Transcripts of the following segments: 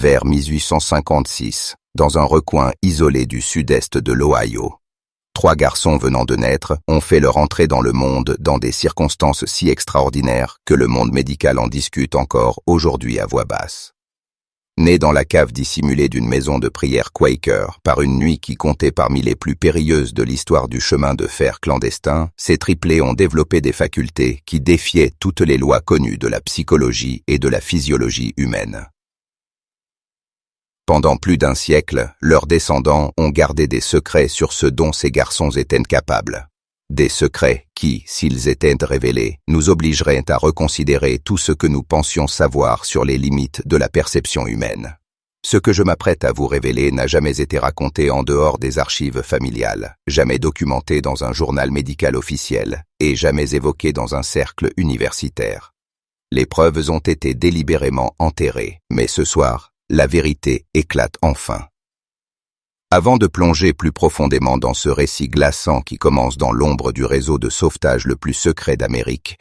vers 1856, dans un recoin isolé du sud-est de l'Ohio. 3 garçons venant de naître ont fait leur entrée dans le monde dans des circonstances si extraordinaires que le monde médical en discute encore aujourd'hui à voix basse. Nés dans la cave dissimulée d'une maison de prière Quaker par une nuit qui comptait parmi les plus périlleuses de l'histoire du chemin de fer clandestin, ces triplés ont développé des facultés qui défiaient toutes les lois connues de la psychologie et de la physiologie humaine. Pendant plus d'1 siècle, leurs descendants ont gardé des secrets sur ce dont ces garçons étaient capables. Des secrets qui, s'ils étaient révélés, nous obligeraient à reconsidérer tout ce que nous pensions savoir sur les limites de la perception humaine. Ce que je m'apprête à vous révéler n'a jamais été raconté en dehors des archives familiales, jamais documenté dans un journal médical officiel et jamais évoqué dans un cercle universitaire. Les preuves ont été délibérément enterrées, mais ce soir, la vérité éclate enfin. Avant de plonger plus profondément dans ce récit glaçant qui commence dans l'ombre du réseau de sauvetage le plus secret d'Amérique,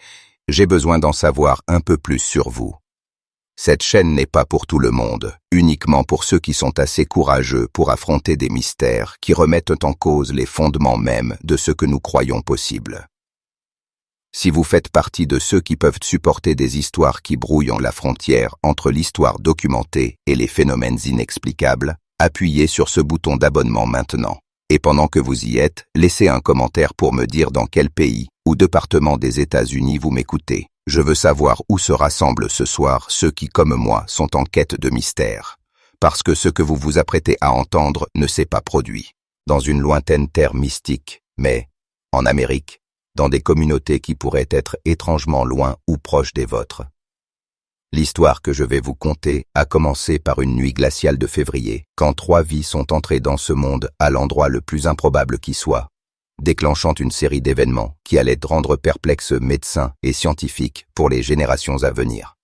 j'ai besoin d'en savoir un peu plus sur vous. Cette chaîne n'est pas pour tout le monde, uniquement pour ceux qui sont assez courageux pour affronter des mystères qui remettent en cause les fondements mêmes de ce que nous croyons possible. Si vous faites partie de ceux qui peuvent supporter des histoires qui brouillent la frontière entre l'histoire documentée et les phénomènes inexplicables, appuyez sur ce bouton d'abonnement maintenant. Et pendant que vous y êtes, laissez un commentaire pour me dire dans quel pays ou département des États-Unis vous m'écoutez. Je veux savoir où se rassemblent ce soir ceux qui, comme moi, sont en quête de mystère. Parce que ce que vous vous apprêtez à entendre ne s'est pas produit. Dans une lointaine terre mystique, mais, en Amérique, dans des communautés qui pourraient être étrangement loin ou proches des vôtres. L'histoire que je vais vous conter a commencé par une nuit glaciale de février, quand 3 vies sont entrées dans ce monde à l'endroit le plus improbable qui soit, déclenchant une série d'événements qui allaient rendre perplexes médecins et scientifiques pour les générations à venir.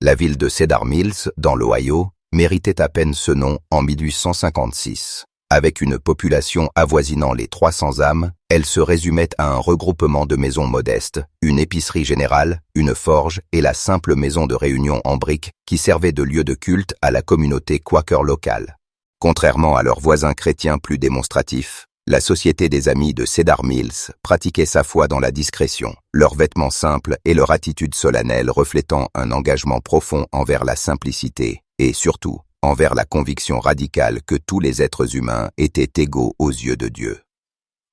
La ville de Cedar Mills, dans l'Ohio, méritait à peine ce nom en 1856. Avec une population avoisinant les 300 âmes, elle se résumait à un regroupement de maisons modestes, une épicerie générale, une forge et la simple maison de réunion en briques qui servait de lieu de culte à la communauté Quaker locale. Contrairement à leurs voisins chrétiens plus démonstratifs, la Société des Amis de Cedar Mills pratiquait sa foi dans la discrétion, leurs vêtements simples et leur attitude solennelle reflétant un engagement profond envers la simplicité et, surtout, envers la conviction radicale que tous les êtres humains étaient égaux aux yeux de Dieu.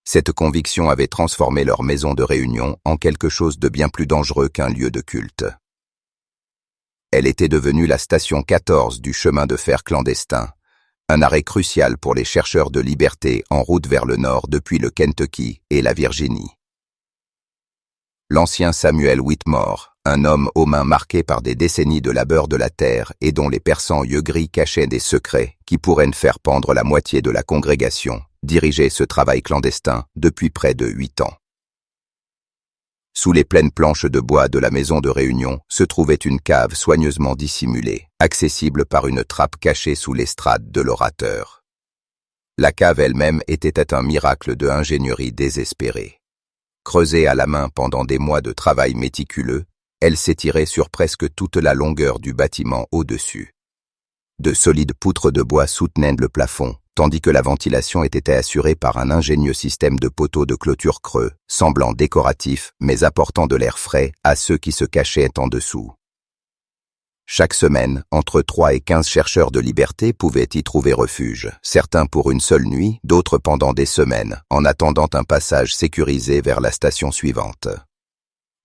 Cette conviction avait transformé leur maison de réunion en quelque chose de bien plus dangereux qu'un lieu de culte. Elle était devenue la station 14 du chemin de fer clandestin, un arrêt crucial pour les chercheurs de liberté en route vers le nord depuis le Kentucky et la Virginie. L'ancien Samuel Whitmore, un homme aux mains marquées par des décennies de labeur de la terre et dont les perçants yeux gris cachaient des secrets qui pourraient faire pendre la moitié de la congrégation, dirigeait ce travail clandestin depuis près de 8 ans. Sous les pleines planches de bois de la maison de réunion se trouvait une cave soigneusement dissimulée, accessible par une trappe cachée sous l'estrade de l'orateur. La cave elle-même était un miracle de ingénierie désespérée. Creusée à la main pendant des mois de travail méticuleux, elle s'étirait sur presque toute la longueur du bâtiment au-dessus. De solides poutres de bois soutenaient le plafond, tandis que la ventilation était assurée par un ingénieux système de poteaux de clôture creux, semblant décoratif mais apportant de l'air frais à ceux qui se cachaient en dessous. Chaque semaine, entre 3 et 15 chercheurs de liberté pouvaient y trouver refuge, certains pour une seule nuit, d'autres pendant des semaines, en attendant un passage sécurisé vers la station suivante.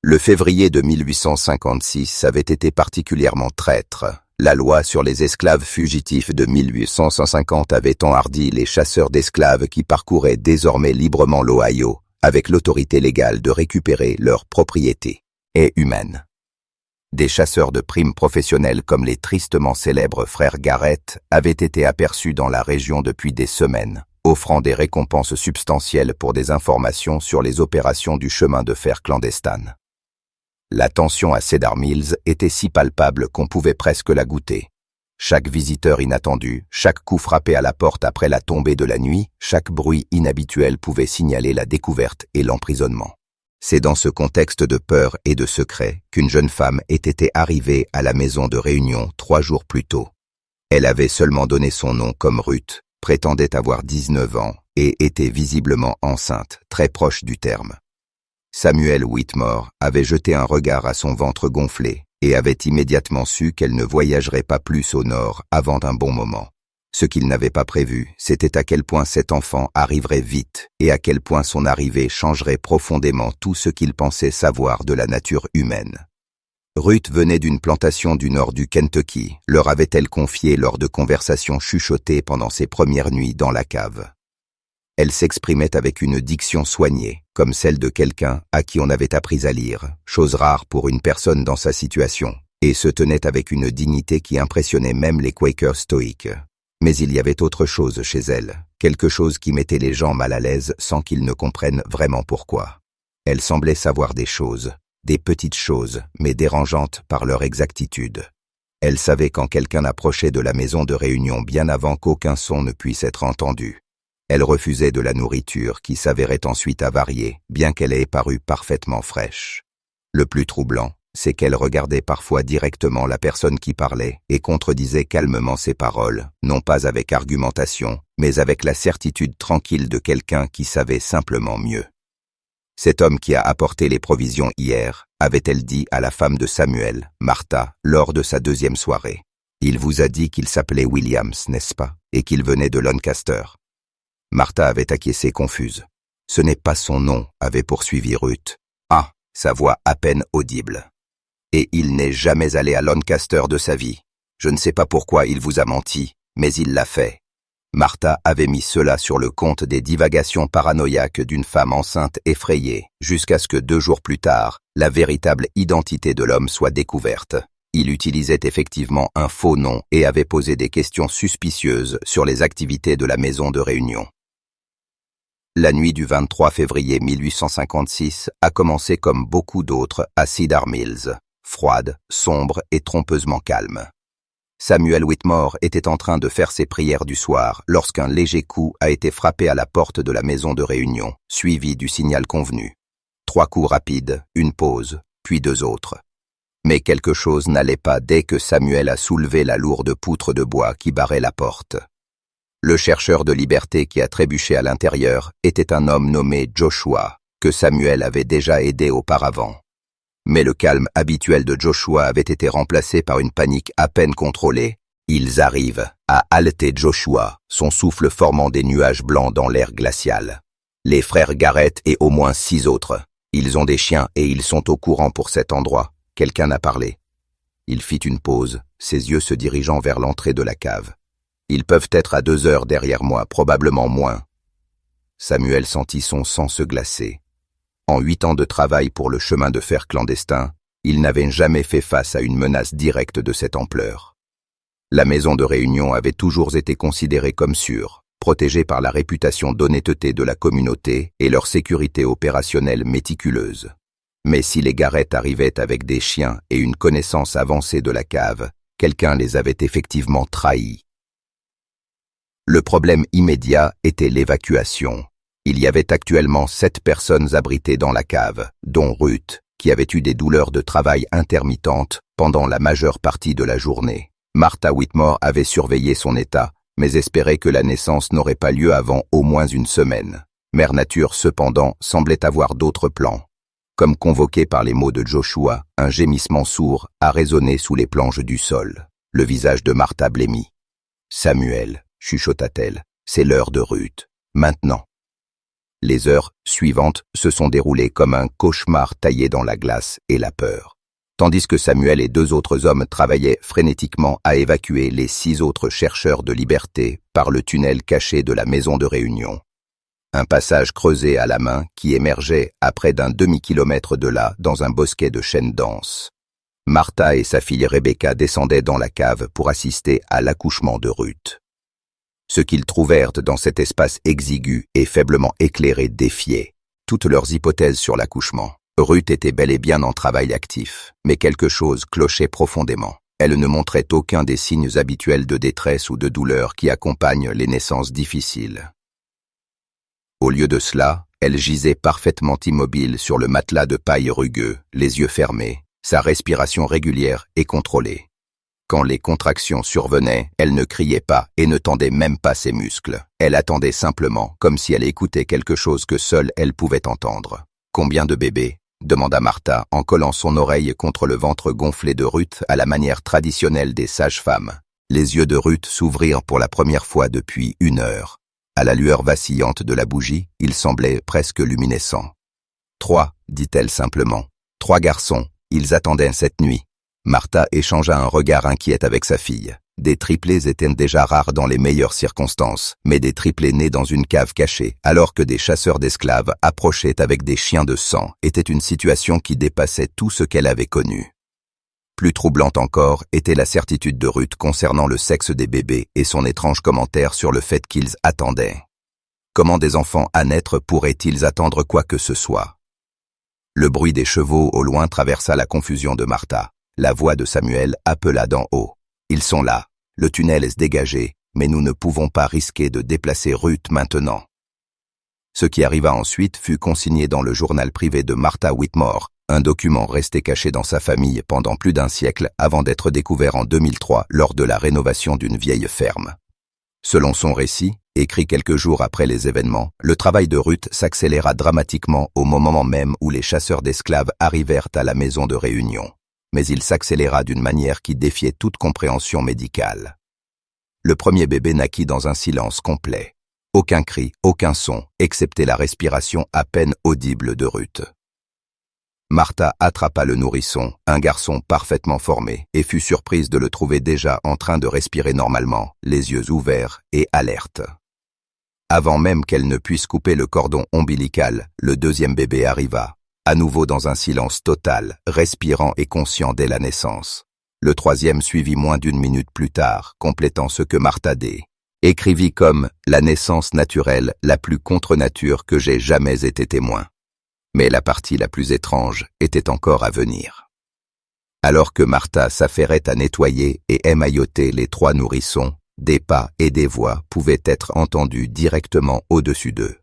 Le février de 1856 avait été particulièrement traître. La loi sur les esclaves fugitifs de 1850 avait enhardi les chasseurs d'esclaves qui parcouraient désormais librement l'Ohio, avec l'autorité légale de récupérer leurs propriétés et humaines. Des chasseurs de primes professionnels comme les tristement célèbres frères Garrett avaient été aperçus dans la région depuis des semaines, offrant des récompenses substantielles pour des informations sur les opérations du chemin de fer clandestin. La tension à Cedar Mills était si palpable qu'on pouvait presque la goûter. Chaque visiteur inattendu, chaque coup frappé à la porte après la tombée de la nuit, chaque bruit inhabituel pouvait signaler la découverte et l'emprisonnement. C'est dans ce contexte de peur et de secret qu'une jeune femme était arrivée à la maison de réunion 3 jours plus tôt. Elle avait seulement donné son nom comme Ruth, prétendait avoir 19 ans et était visiblement enceinte, très proche du terme. Samuel Whitmore avait jeté un regard à son ventre gonflé et avait immédiatement su qu'elle ne voyagerait pas plus au nord avant un bon moment. Ce qu'il n'avait pas prévu, c'était à quel point cet enfant arriverait vite et à quel point son arrivée changerait profondément tout ce qu'il pensait savoir de la nature humaine. Ruth venait d'une plantation du nord du Kentucky, leur avait-elle confié lors de conversations chuchotées pendant ses premières nuits dans la cave. Elle s'exprimait avec une diction soignée, comme celle de quelqu'un à qui on avait appris à lire, chose rare pour une personne dans sa situation, et se tenait avec une dignité qui impressionnait même les Quakers stoïques. Mais il y avait autre chose chez elle, quelque chose qui mettait les gens mal à l'aise sans qu'ils ne comprennent vraiment pourquoi. Elle semblait savoir des choses, des petites choses, mais dérangeantes par leur exactitude. Elle savait quand quelqu'un approchait de la maison de réunion bien avant qu'aucun son ne puisse être entendu. Elle refusait de la nourriture qui s'avérait ensuite avariée, bien qu'elle ait paru parfaitement fraîche. Le plus troublant, c'est qu'elle regardait parfois directement la personne qui parlait et contredisait calmement ses paroles, non pas avec argumentation, mais avec la certitude tranquille de quelqu'un qui savait simplement mieux. Cet homme qui a apporté les provisions hier, avait-elle dit à la femme de Samuel, Martha, lors de sa deuxième soirée. Il vous a dit qu'il s'appelait Williams, n'est-ce pas, et qu'il venait de Lancaster. Martha avait acquiescé confuse. Ce n'est pas son nom, avait poursuivi Ruth. Ah, sa voix à peine audible. Et il n'est jamais allé à Lancaster de sa vie. Je ne sais pas pourquoi il vous a menti, mais il l'a fait. Martha avait mis cela sur le compte des divagations paranoïaques d'une femme enceinte effrayée, jusqu'à ce que 2 jours plus tard, la véritable identité de l'homme soit découverte. Il utilisait effectivement un faux nom et avait posé des questions suspicieuses sur les activités de la maison de réunion. La nuit du 23 février 1856 a commencé comme beaucoup d'autres à Cedar Mills, froide, sombre et trompeusement calme. Samuel Whitmore était en train de faire ses prières du soir lorsqu'un léger coup a été frappé à la porte de la maison de réunion, suivi du signal convenu. 3 coups rapides, une pause, puis 2 autres. Mais quelque chose n'allait pas dès que Samuel a soulevé la lourde poutre de bois qui barrait la porte. Le chercheur de liberté qui a trébuché à l'intérieur était un homme nommé Joshua, que Samuel avait déjà aidé auparavant. Mais le calme habituel de Joshua avait été remplacé par une panique à peine contrôlée. « Ils arrivent !» a haleté Joshua, son souffle formant des nuages blancs dans l'air glacial. Les frères Garrett et au moins 6 autres. Ils ont des chiens et ils sont au courant pour cet endroit. Quelqu'un a parlé. Il fit une pause, ses yeux se dirigeant vers l'entrée de la cave. Ils peuvent être à 2 heures derrière moi, probablement moins. Samuel sentit son sang se glacer. En 8 ans de travail pour le chemin de fer clandestin, il n'avait jamais fait face à une menace directe de cette ampleur. La maison de réunion avait toujours été considérée comme sûre, protégée par la réputation d'honnêteté de la communauté et leur sécurité opérationnelle méticuleuse. Mais si les Garrett arrivaient avec des chiens et une connaissance avancée de la cave, quelqu'un les avait effectivement trahis. Le problème immédiat était l'évacuation. Il y avait actuellement 7 personnes abritées dans la cave, dont Ruth, qui avait eu des douleurs de travail intermittentes pendant la majeure partie de la journée. Martha Whitmore avait surveillé son état, mais espérait que la naissance n'aurait pas lieu avant au moins 1 semaine. Mère Nature, cependant, semblait avoir d'autres plans. Comme convoqué par les mots de Joshua, un gémissement sourd a résonné sous les planches du sol. Le visage de Martha blêmit. « Samuel », chuchota-t-elle, « c'est l'heure de Ruth. Maintenant. » Les heures suivantes se sont déroulées comme un cauchemar taillé dans la glace et la peur. Tandis que Samuel et 2 autres hommes travaillaient frénétiquement à évacuer les 6 autres chercheurs de liberté par le tunnel caché de la maison de réunion. Un passage creusé à la main qui émergeait à près d'1 demi-kilomètre de là dans un bosquet de chênes denses. Martha et sa fille Rebecca descendaient dans la cave pour assister à l'accouchement de Ruth. Ce qu'ils trouvèrent dans cet espace exigu et faiblement éclairé défiait toutes leurs hypothèses sur l'accouchement. Ruth était bel et bien en travail actif, mais quelque chose clochait profondément. Elle ne montrait aucun des signes habituels de détresse ou de douleur qui accompagnent les naissances difficiles. Au lieu de cela, elle gisait parfaitement immobile sur le matelas de paille rugueux, les yeux fermés, sa respiration régulière et contrôlée. Quand les contractions survenaient, elle ne criait pas et ne tendait même pas ses muscles. Elle attendait simplement, comme si elle écoutait quelque chose que seule elle pouvait entendre. « Combien de bébés ?» demanda Martha en collant son oreille contre le ventre gonflé de Ruth à la manière traditionnelle des sages-femmes. Les yeux de Ruth s'ouvrirent pour la première fois depuis 1 heure. À la lueur vacillante de la bougie, il semblait presque luminescent. « 3, dit-elle simplement. 3 garçons, ils attendaient cette nuit. » Martha échangea un regard inquiet avec sa fille. Des triplés étaient déjà rares dans les meilleures circonstances, mais des triplés nés dans une cave cachée, alors que des chasseurs d'esclaves approchaient avec des chiens de sang, était une situation qui dépassait tout ce qu'elle avait connu. Plus troublante encore était la certitude de Ruth concernant le sexe des bébés et son étrange commentaire sur le fait qu'ils attendaient. Comment des enfants à naître pourraient-ils attendre quoi que ce soit? Le bruit des chevaux au loin traversa la confusion de Martha. La voix de Samuel appela d'en haut. « Ils sont là. Le tunnel est dégagé, mais nous ne pouvons pas risquer de déplacer Ruth maintenant. » Ce qui arriva ensuite fut consigné dans le journal privé de Martha Whitmore, un document resté caché dans sa famille pendant plus d'1 siècle avant d'être découvert en 2003 lors de la rénovation d'une vieille ferme. Selon son récit, écrit quelques jours après les événements, le travail de Ruth s'accéléra dramatiquement au moment même où les chasseurs d'esclaves arrivèrent à la maison de réunion. Mais il s'accéléra d'une manière qui défiait toute compréhension médicale. Le premier bébé naquit dans un silence complet. Aucun cri, aucun son, excepté la respiration à peine audible de Ruth. Martha attrapa le nourrisson, un garçon parfaitement formé, et fut surprise de le trouver déjà en train de respirer normalement, les yeux ouverts et alerte. Avant même qu'elle ne puisse couper le cordon ombilical, le deuxième bébé arriva. À nouveau dans un silence total, respirant et conscient dès la naissance. Le troisième suivit moins d'1 minute plus tard, complétant ce que Martha D. écrivit comme « la naissance naturelle la plus contre-nature que j'ai jamais été témoin ». Mais la partie la plus étrange était encore à venir. Alors que Martha s'affairait à nettoyer et émailloter les 3 nourrissons, des pas et des voix pouvaient être entendus directement au-dessus d'eux.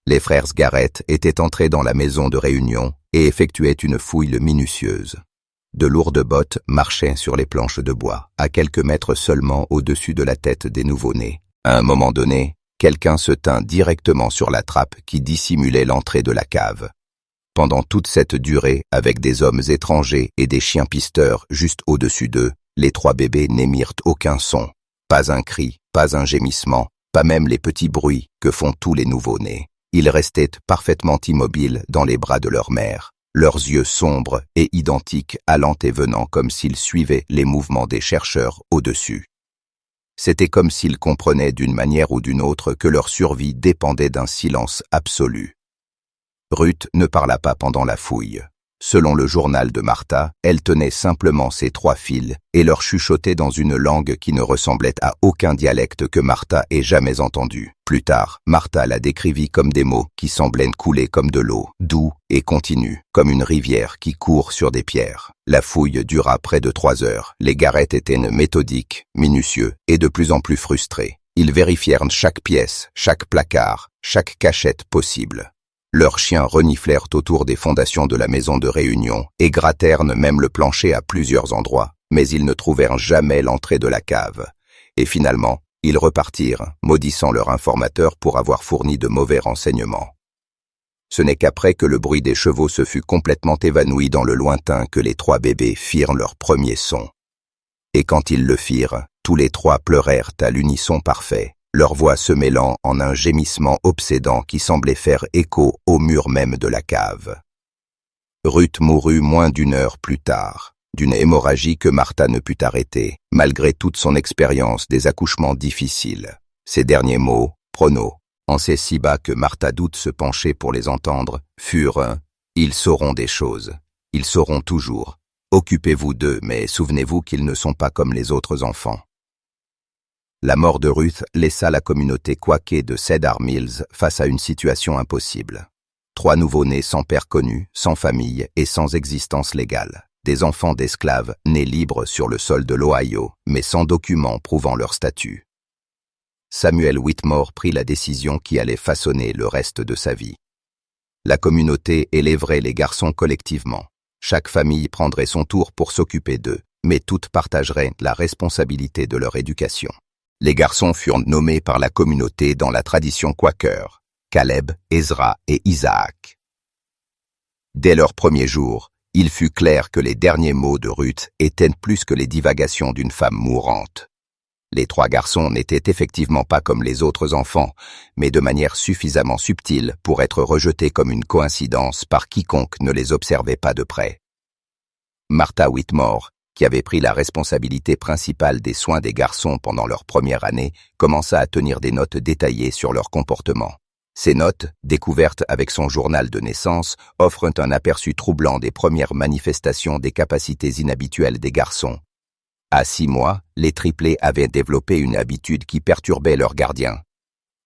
Les frères Garrett étaient entrés dans la maison de réunion et effectuaient une fouille minutieuse. De lourdes bottes marchaient sur les planches de bois, à quelques mètres seulement au-dessus de la tête des nouveau-nés. À un moment donné, quelqu'un se tint directement sur la trappe qui dissimulait l'entrée de la cave. Pendant toute cette durée, avec des hommes étrangers et des chiens pisteurs juste au-dessus d'eux, les 3 bébés n'émirent aucun son. Pas un cri, pas un gémissement, pas même les petits bruits que font tous les nouveau-nés. Ils restaient parfaitement immobiles dans les bras de leur mère, leurs yeux sombres et identiques allant et venant comme s'ils suivaient les mouvements des chercheurs au-dessus. C'était comme s'ils comprenaient d'une manière ou d'une autre que leur survie dépendait d'un silence absolu. Ruth ne parla pas pendant la fouille. Selon le journal de Martha, elle tenait simplement ses 3 fils et leur chuchotait dans une langue qui ne ressemblait à aucun dialecte que Martha ait jamais entendu. Plus tard, Martha la décrivit comme des mots qui semblaient couler comme de l'eau, doux et continu, comme une rivière qui court sur des pierres. La fouille dura près de 3 heures. Les Garrett étaient méthodiques, minutieux et de plus en plus frustrés. Ils vérifièrent chaque pièce, chaque placard, chaque cachette possible. Leurs chiens reniflèrent autour des fondations de la maison de réunion et grattèrent même le plancher à plusieurs endroits, mais ils ne trouvèrent jamais l'entrée de la cave. Et finalement, ils repartirent, maudissant leur informateur pour avoir fourni de mauvais renseignements. Ce n'est qu'après que le bruit des chevaux se fut complètement évanoui dans le lointain que les 3 bébés firent leur premier son. Et quand ils le firent, tous les 3 pleurèrent à l'unisson parfait, leur voix se mêlant en un gémissement obsédant qui semblait faire écho au mur même de la cave. Ruth mourut moins d'1 heure plus tard, d'une hémorragie que Martha ne put arrêter, malgré toute son expérience des accouchements difficiles. Ses derniers mots, prono, en ces si bas que Martha doute se pencher pour les entendre, furent « Ils sauront des choses. Ils sauront toujours. Occupez-vous d'eux, mais souvenez-vous qu'ils ne sont pas comme les autres enfants. » La mort de Ruth laissa la communauté quakée de Cedar Mills face à une situation impossible. 3 nouveau-nés sans père connu, sans famille et sans existence légale. Des enfants d'esclaves nés libres sur le sol de l'Ohio, mais sans documents prouvant leur statut. Samuel Whitmore prit la décision qui allait façonner le reste de sa vie. La communauté élèverait les garçons collectivement. Chaque famille prendrait son tour pour s'occuper d'eux, mais toutes partageraient la responsabilité de leur éducation. Les garçons furent nommés par la communauté dans la tradition quaker, Caleb, Ezra et Isaac. Dès leur premier jour, il fut clair que les derniers mots de Ruth étaient plus que les divagations d'une femme mourante. Les 3 garçons n'étaient effectivement pas comme les autres enfants, mais de manière suffisamment subtile pour être rejetés comme une coïncidence par quiconque ne les observait pas de près. Martha Whitmore, qui avait pris la responsabilité principale des soins des garçons pendant leur première année, commença à tenir des notes détaillées sur leur comportement. Ces notes, découvertes avec son journal de naissance, offrent un aperçu troublant des premières manifestations des capacités inhabituelles des garçons. À 6 mois, les triplés avaient développé une habitude qui perturbait leurs gardiens.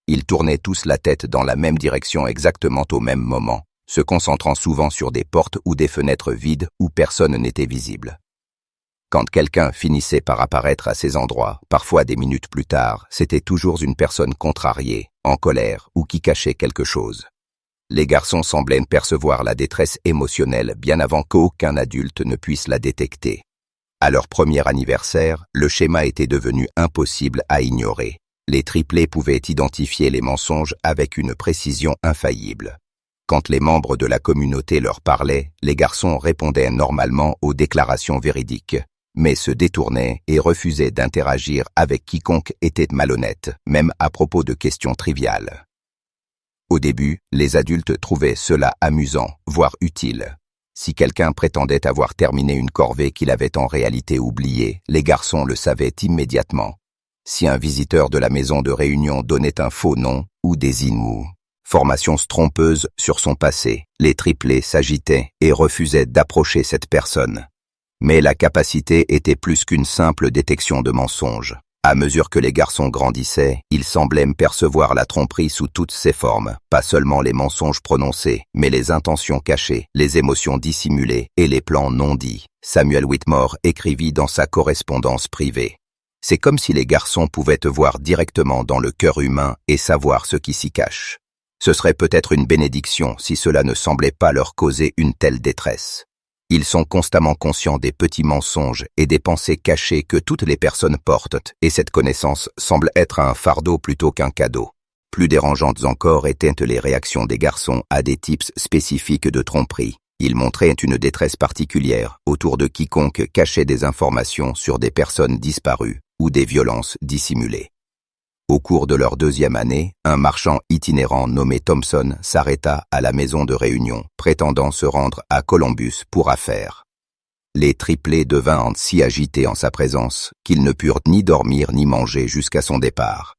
Ils tournaient tous la tête dans la même direction exactement au même moment, se concentrant souvent sur des portes ou des fenêtres vides où personne n'était visible. Quand quelqu'un finissait par apparaître à ces endroits, parfois des minutes plus tard, c'était toujours une personne contrariée, en colère ou qui cachait quelque chose. Les garçons semblaient percevoir la détresse émotionnelle bien avant qu'aucun adulte ne puisse la détecter. À leur premier anniversaire, le schéma était devenu impossible à ignorer. Les triplés pouvaient identifier les mensonges avec une précision infaillible. Quand les membres de la communauté leur parlaient, les garçons répondaient normalement aux déclarations véridiques, mais se détournaient et refusaient d'interagir avec quiconque était malhonnête, même à propos de questions triviales. Au début, les adultes trouvaient cela amusant, voire utile. Si quelqu'un prétendait avoir terminé une corvée qu'il avait en réalité oubliée, les garçons le savaient immédiatement. Si un visiteur de la maison de réunion donnait un faux nom ou des informations trompeuses sur son passé, les triplés s'agitaient et refusaient d'approcher cette personne. Mais la capacité était plus qu'une simple détection de mensonges. À mesure que les garçons grandissaient, ils semblaient percevoir la tromperie sous toutes ses formes, pas seulement les mensonges prononcés, mais les intentions cachées, les émotions dissimulées et les plans non dits. Samuel Whitmore écrivit dans sa correspondance privée. C'est comme si les garçons pouvaient te voir directement dans le cœur humain et savoir ce qui s'y cache. Ce serait peut-être une bénédiction si cela ne semblait pas leur causer une telle détresse. Ils sont constamment conscients des petits mensonges et des pensées cachées que toutes les personnes portent, et cette connaissance semble être un fardeau plutôt qu'un cadeau. Plus dérangeantes encore étaient les réactions des garçons à des types spécifiques de tromperie. Ils montraient une détresse particulière autour de quiconque cachait des informations sur des personnes disparues ou des violences dissimulées. Au cours de leur 2e année, un marchand itinérant nommé Thompson s'arrêta à la maison de réunion, prétendant se rendre à Columbus pour affaires. Les triplés devinrent si agités en sa présence qu'ils ne purent ni dormir ni manger jusqu'à son départ.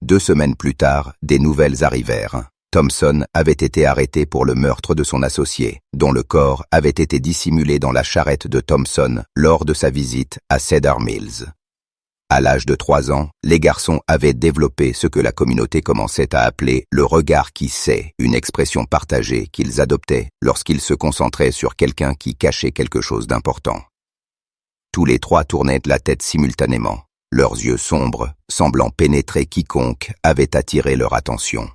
2 semaines plus tard, des nouvelles arrivèrent. Thompson avait été arrêté pour le meurtre de son associé, dont le corps avait été dissimulé dans la charrette de Thompson lors de sa visite à Cedar Mills. À l'âge de 3 ans, les garçons avaient développé ce que la communauté commençait à appeler le regard qui sait, une expression partagée qu'ils adoptaient lorsqu'ils se concentraient sur quelqu'un qui cachait quelque chose d'important. Tous les 3 tournaient la tête simultanément, leurs yeux sombres, semblant pénétrer quiconque avait attiré leur attention.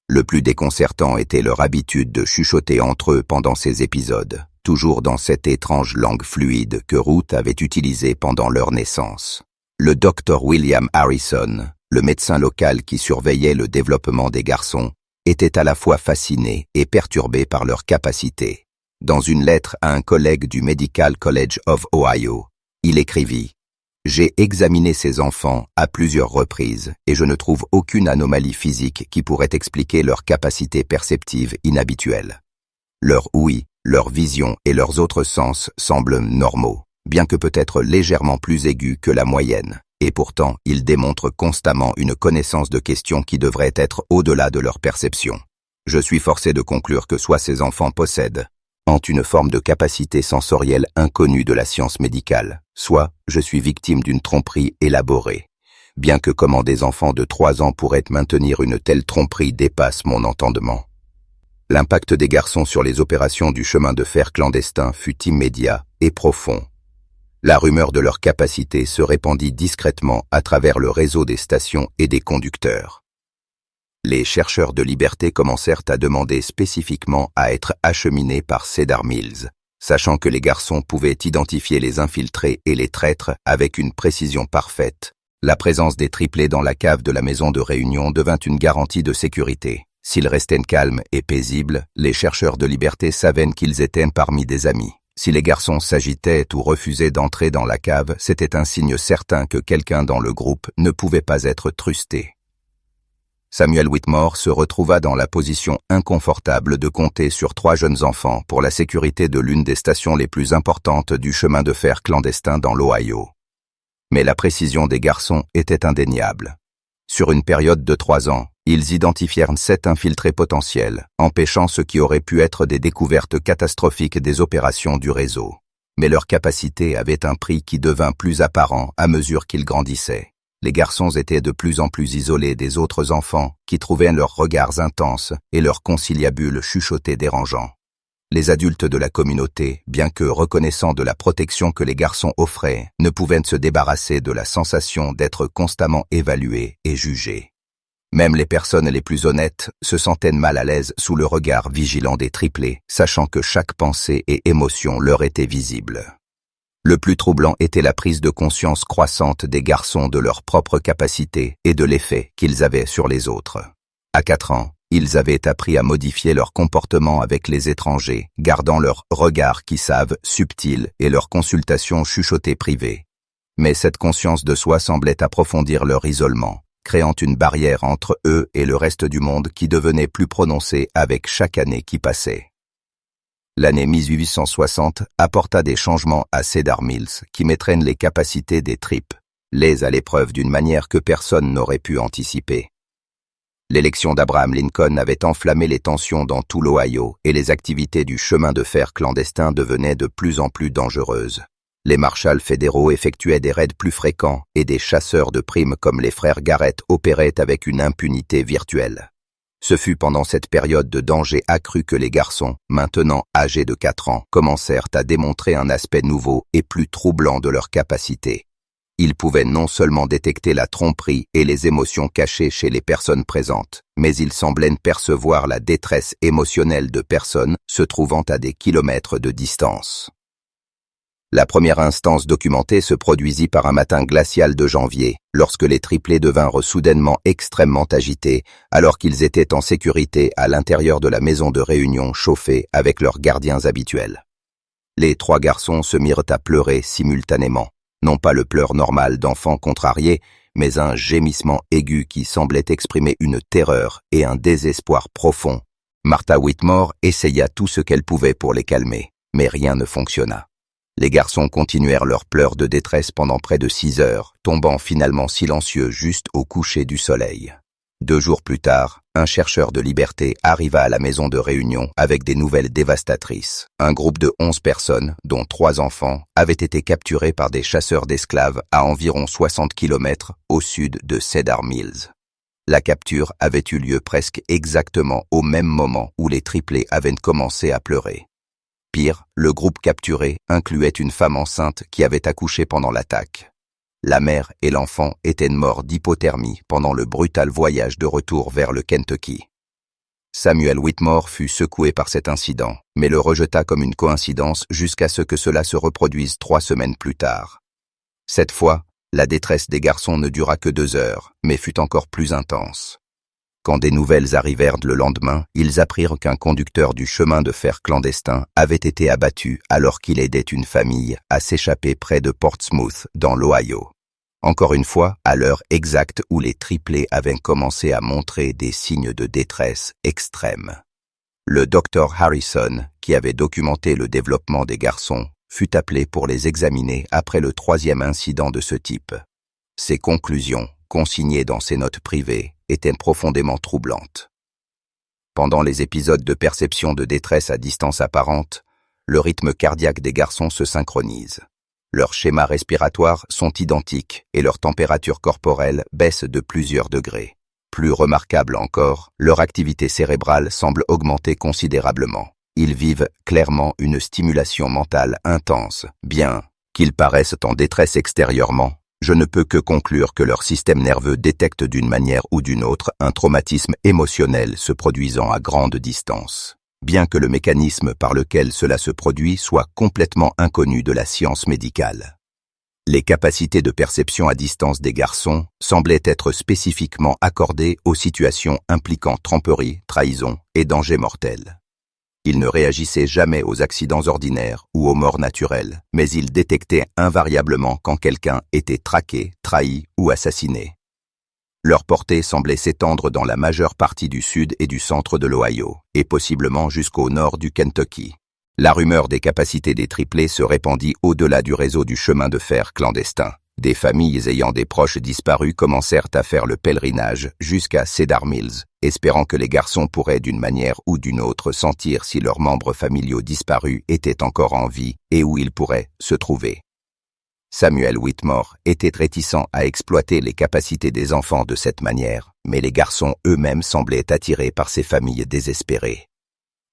Le plus déconcertant était leur habitude de chuchoter entre eux pendant ces épisodes, toujours dans cette étrange langue fluide que Ruth avait utilisée pendant leur naissance. Le docteur William Harrison, le médecin local qui surveillait le développement des garçons, était à la fois fasciné et perturbé par leur capacité. Dans une lettre à un collègue du Medical College of Ohio, il écrivit « J'ai examiné ces enfants à plusieurs reprises et je ne trouve aucune anomalie physique qui pourrait expliquer leur capacité perceptive inhabituelle. Leur ouïe, leur vision et leurs autres sens semblent normaux, bien que peut-être légèrement plus aigus que la moyenne, et pourtant ils démontrent constamment une connaissance de questions qui devraient être au-delà de leur perception. Je suis forcé de conclure que soit ces enfants possèdent une forme de capacité sensorielle inconnue de la science médicale, soit je suis victime d'une tromperie élaborée, bien que comment des enfants de 3 ans pourraient maintenir une telle tromperie dépasse mon entendement. L'impact des garçons sur les opérations du chemin de fer clandestin fut immédiat et profond. La rumeur de leur capacité se répandit discrètement à travers le réseau des stations et des conducteurs. Les chercheurs de liberté commencèrent à demander spécifiquement à être acheminés par Cedar Mills, Sachant que les garçons pouvaient identifier les infiltrés et les traîtres avec une précision parfaite, la présence des triplés dans la cave de la maison de réunion devint une garantie de sécurité. S'ils restaient calmes et paisibles, les chercheurs de liberté savaient qu'ils étaient parmi des amis. Si les garçons s'agitaient ou refusaient d'entrer dans la cave, c'était un signe certain que quelqu'un dans le groupe ne pouvait pas être trusté. Samuel Whitmore se retrouva dans la position inconfortable de compter sur 3 jeunes enfants pour la sécurité de l'une des stations les plus importantes du chemin de fer clandestin dans l'Ohio. Mais la précision des garçons était indéniable. Sur une période de 3 ans, ils identifièrent 7 infiltrés potentiels, empêchant ce qui aurait pu être des découvertes catastrophiques des opérations du réseau. Mais leur capacité avait un prix qui devint plus apparent à mesure qu'ils grandissaient. Les garçons étaient de plus en plus isolés des autres enfants, qui trouvaient leurs regards intenses et leurs conciliabules chuchotés dérangeants. Les adultes de la communauté, bien que reconnaissant de la protection que les garçons offraient, ne pouvaient se débarrasser de la sensation d'être constamment évalués et jugés. Même les personnes les plus honnêtes se sentaient mal à l'aise sous le regard vigilant des triplés, sachant que chaque pensée et émotion leur était visible. Le plus troublant était la prise de conscience croissante des garçons de leurs propres capacités et de l'effet qu'ils avaient sur les autres. À 4 ans, ils avaient appris à modifier leur comportement avec les étrangers, gardant leur regard qui savent subtil et leurs consultations chuchotées privées. Mais cette conscience de soi semblait approfondir leur isolement, créant une barrière entre eux et le reste du monde qui devenait plus prononcée avec chaque année qui passait. L'année 1860 apporta des changements à Cedar Mills qui mettraient les capacités des tripes, à l'épreuve d'une manière que personne n'aurait pu anticiper. L'élection d'Abraham Lincoln avait enflammé les tensions dans tout l'Ohio et les activités du chemin de fer clandestin devenaient de plus en plus dangereuses. Les marshals fédéraux effectuaient des raids plus fréquents et des chasseurs de primes comme les frères Garrett opéraient avec une impunité virtuelle. Ce fut pendant cette période de danger accru que les garçons, maintenant âgés de 4 ans, commencèrent à démontrer un aspect nouveau et plus troublant de leurs capacités. Ils pouvaient non seulement détecter la tromperie et les émotions cachées chez les personnes présentes, mais ils semblaient percevoir la détresse émotionnelle de personnes se trouvant à des kilomètres de distance. La première instance documentée se produisit par un matin glacial de janvier, lorsque les triplés devinrent soudainement extrêmement agités, alors qu'ils étaient en sécurité à l'intérieur de la maison de réunion chauffée avec leurs gardiens habituels. Les 3 garçons se mirent à pleurer simultanément, non pas le pleur normal d'enfants contrariés, mais un gémissement aigu qui semblait exprimer une terreur et un désespoir profond. Martha Whitmore essaya tout ce qu'elle pouvait pour les calmer, mais rien ne fonctionna. Les garçons continuèrent leurs pleurs de détresse pendant près de 6 heures, tombant finalement silencieux juste au coucher du soleil. 2 jours plus tard, un chercheur de liberté arriva à la maison de réunion avec des nouvelles dévastatrices. Un groupe de 11 personnes, dont 3 enfants, avaient été capturés par des chasseurs d'esclaves à environ 60 km au sud de Cedar Mills. La capture avait eu lieu presque exactement au même moment où les triplés avaient commencé à pleurer. Pire, le groupe capturé incluait une femme enceinte qui avait accouché pendant l'attaque. La mère et l'enfant étaient morts d'hypothermie pendant le brutal voyage de retour vers le Kentucky. Samuel Whitmore fut secoué par cet incident, mais le rejeta comme une coïncidence jusqu'à ce que cela se reproduise 3 semaines plus tard. Cette fois, la détresse des garçons ne dura que 2 heures, mais fut encore plus intense. Quand des nouvelles arrivèrent le lendemain, ils apprirent qu'un conducteur du chemin de fer clandestin avait été abattu alors qu'il aidait une famille à s'échapper près de Portsmouth, dans l'Ohio. Encore une fois, à l'heure exacte où les triplés avaient commencé à montrer des signes de détresse extrême. Le docteur Harrison, qui avait documenté le développement des garçons, fut appelé pour les examiner après le 3e incident de ce type. Ses conclusions, consignées dans ses notes privées, étaient profondément troublantes. Pendant les épisodes de perception de détresse à distance apparente, le rythme cardiaque des garçons se synchronise. Leurs schémas respiratoires sont identiques et leur température corporelle baisse de plusieurs degrés. Plus remarquable encore, leur activité cérébrale semble augmenter considérablement. Ils vivent clairement une stimulation mentale intense, bien qu'ils paraissent en détresse extérieurement. Je ne peux que conclure que leur système nerveux détecte d'une manière ou d'une autre un traumatisme émotionnel se produisant à grande distance. bien que le mécanisme par lequel cela se produit soit complètement inconnu de la science médicale. Les capacités de perception à distance des garçons semblaient être spécifiquement accordées aux situations impliquant tromperie, trahison et danger mortel. Ils ne réagissaient jamais aux accidents ordinaires ou aux morts naturelles, mais ils détectaient invariablement quand quelqu'un était traqué, trahi ou assassiné. Leur portée semblait s'étendre dans la majeure partie du sud et du centre de l'Ohio, et possiblement jusqu'au nord du Kentucky. La rumeur des capacités des triplés se répandit au-delà du réseau du chemin de fer clandestin. Des familles ayant des proches disparus commencèrent à faire le pèlerinage jusqu'à Cedar Mills, espérant que les garçons pourraient d'une manière ou d'une autre sentir si leurs membres familiaux disparus étaient encore en vie et où ils pourraient se trouver. Samuel Whitmore était réticent à exploiter les capacités des enfants de cette manière, mais les garçons eux-mêmes semblaient attirés par ces familles désespérées.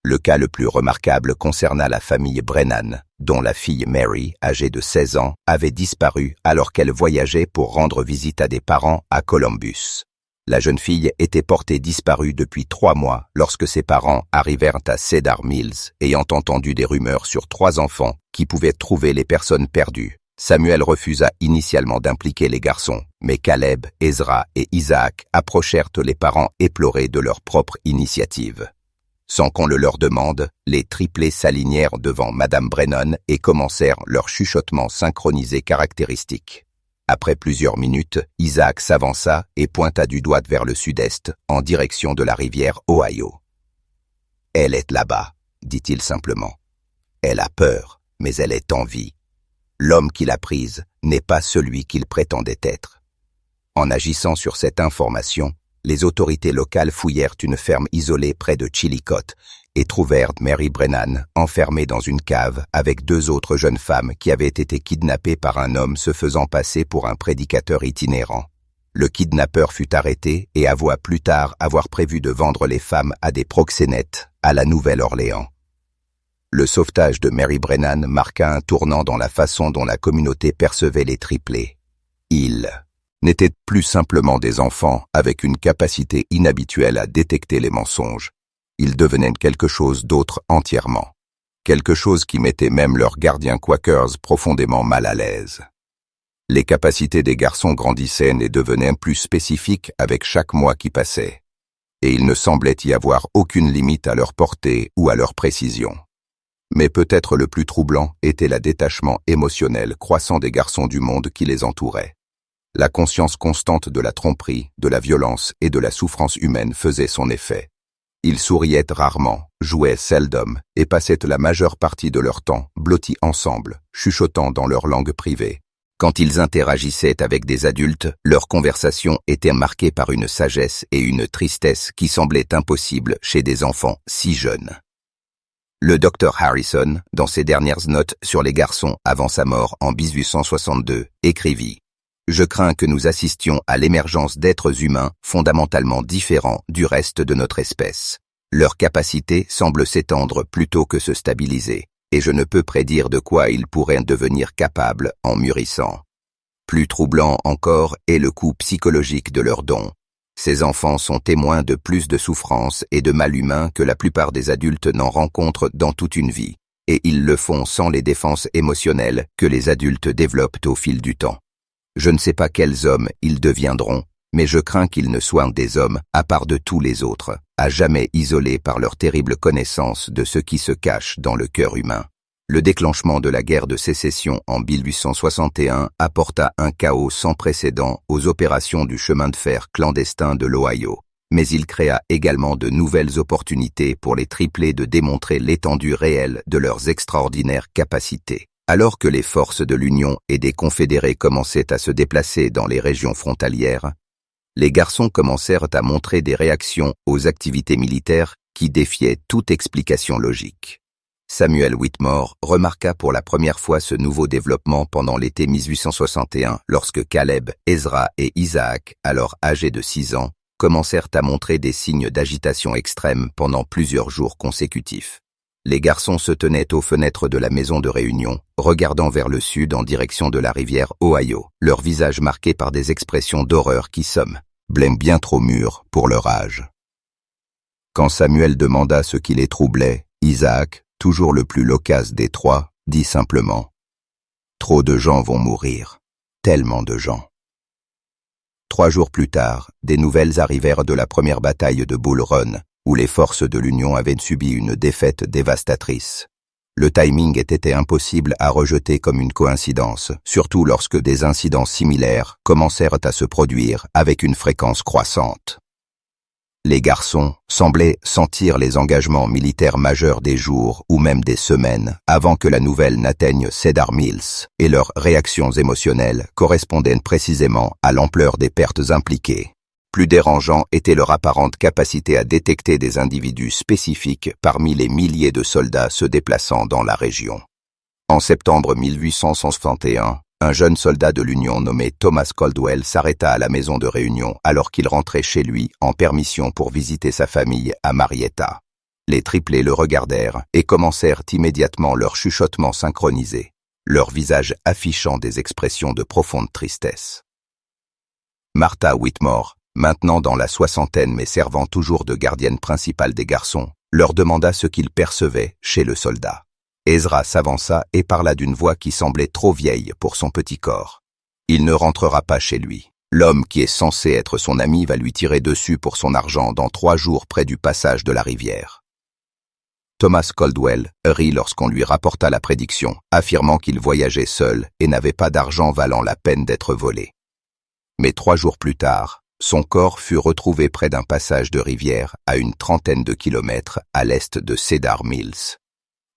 Le cas le plus remarquable concerna la famille Brennan, dont la fille Mary, âgée de 16 ans, avait disparu alors qu'elle voyageait pour rendre visite à des parents à Columbus. La jeune fille était portée disparue depuis 3 mois lorsque ses parents arrivèrent à Cedar Mills, ayant entendu des rumeurs sur 3 enfants qui pouvaient trouver les personnes perdues. Samuel refusa initialement d'impliquer les garçons, mais Caleb, Ezra et Isaac approchèrent les parents éplorés de leur propre initiative. Sans qu'on le leur demande, les triplés s'alignèrent devant Madame Brennan et commencèrent leur chuchotement synchronisé caractéristique. Après plusieurs minutes, Isaac s'avança et pointa du doigt vers le sud-est, en direction de la rivière Ohio. « Elle est là-bas, dit-il simplement. Elle a peur, mais elle est en vie. L'homme qui l'a prise n'est pas celui qu'il prétendait être. » En agissant sur cette information, les autorités locales fouillèrent une ferme isolée près de Chillicothe et trouvèrent Mary Brennan enfermée dans une cave avec 2 autres jeunes femmes qui avaient été kidnappées par un homme se faisant passer pour un prédicateur itinérant. Le kidnappeur fut arrêté et avoua plus tard avoir prévu de vendre les femmes à des proxénètes à la Nouvelle-Orléans. Le sauvetage de Mary Brennan marqua un tournant dans la façon dont la communauté percevait les triplés. Ils n'étaient plus simplement des enfants avec une capacité inhabituelle à détecter les mensonges. Ils devenaient quelque chose d'autre entièrement. Quelque chose qui mettait même leurs gardiens Quakers profondément mal à l'aise. Les capacités des garçons grandissaient et devenaient plus spécifiques avec chaque mois qui passait. Et il ne semblait y avoir aucune limite à leur portée ou à leur précision. Mais peut-être le plus troublant était le détachement émotionnel croissant des garçons du monde qui les entourait. La conscience constante de la tromperie, de la violence et de la souffrance humaine faisait son effet. Ils souriaient rarement, jouaient seldom et passaient la majeure partie de leur temps blottis ensemble, chuchotant dans leur langue privée. Quand ils interagissaient avec des adultes, leurs conversations étaient marquées par une sagesse et une tristesse qui semblaient impossibles chez des enfants si jeunes. Le Dr Harrison, dans ses dernières notes sur les garçons avant sa mort en 1862, écrivit « Je crains que nous assistions à l'émergence d'êtres humains fondamentalement différents du reste de notre espèce. Leur capacité semble s'étendre plutôt que se stabiliser, et je ne peux prédire de quoi ils pourraient devenir capables en mûrissant. Plus troublant encore est le coût psychologique de leurs dons. Ces enfants sont témoins de plus de souffrances et de mal humain que la plupart des adultes n'en rencontrent dans toute une vie, et ils le font sans les défenses émotionnelles que les adultes développent au fil du temps. Je ne sais pas quels hommes ils deviendront, mais je crains qu'ils ne soient des hommes à part de tous les autres, à jamais isolés par leur terrible connaissance de ce qui se cache dans le cœur humain. Le déclenchement de la guerre de sécession en 1861 apporta un chaos sans précédent aux opérations du chemin de fer clandestin de l'Ohio, mais il créa également de nouvelles opportunités pour les triplés de démontrer l'étendue réelle de leurs extraordinaires capacités. Alors que les forces de l'Union et des Confédérés commençaient à se déplacer dans les régions frontalières, les garçons commencèrent à montrer des réactions aux activités militaires qui défiaient toute explication logique. Samuel Whitmore remarqua pour la première fois ce nouveau développement pendant l'été 1861 lorsque Caleb, Ezra et Isaac, alors âgés de 6 ans, commencèrent à montrer des signes d'agitation extrême pendant plusieurs jours consécutifs. Les garçons se tenaient aux fenêtres de la maison de réunion, regardant vers le sud en direction de la rivière Ohio, leurs visages marqués par des expressions d'horreur qui semblaient bien trop mûrs pour leur âge. Quand Samuel demanda ce qui les troublait, Isaac, toujours le plus loquace des trois, dit simplement « Trop de gens vont mourir. Tellement de gens. » 3 jours plus tard, des nouvelles arrivèrent de la première bataille de Bull Run, où les forces de l'Union avaient subi une défaite dévastatrice. Le timing était impossible à rejeter comme une coïncidence, surtout lorsque des incidents similaires commencèrent à se produire avec une fréquence croissante. Les garçons semblaient sentir les engagements militaires majeurs des jours ou même des semaines avant que la nouvelle n'atteigne Cedar Mills, et leurs réactions émotionnelles correspondaient précisément à l'ampleur des pertes impliquées. Plus dérangeant était leur apparente capacité à détecter des individus spécifiques parmi les milliers de soldats se déplaçant dans la région. En septembre 1861, un jeune soldat de l'Union nommé Thomas Caldwell s'arrêta à la maison de réunion alors qu'il rentrait chez lui en permission pour visiter sa famille à Marietta. Les triplés le regardèrent et commencèrent immédiatement leur chuchotement synchronisé, leurs visages affichant des expressions de profonde tristesse. Martha Whitmore, maintenant dans la soixantaine mais servant toujours de gardienne principale des garçons, leur demanda ce qu'ils percevaient chez le soldat. Ezra s'avança et parla d'une voix qui semblait trop vieille pour son petit corps. Il ne rentrera pas chez lui. L'homme qui est censé être son ami va lui tirer dessus pour son argent dans 3 jours près du passage de la rivière. Thomas Caldwell rit lorsqu'on lui rapporta la prédiction, affirmant qu'il voyageait seul et n'avait pas d'argent valant la peine d'être volé. Mais 3 jours plus tard, son corps fut retrouvé près d'un passage de rivière à une trentaine de kilomètres à l'est de Cedar Mills.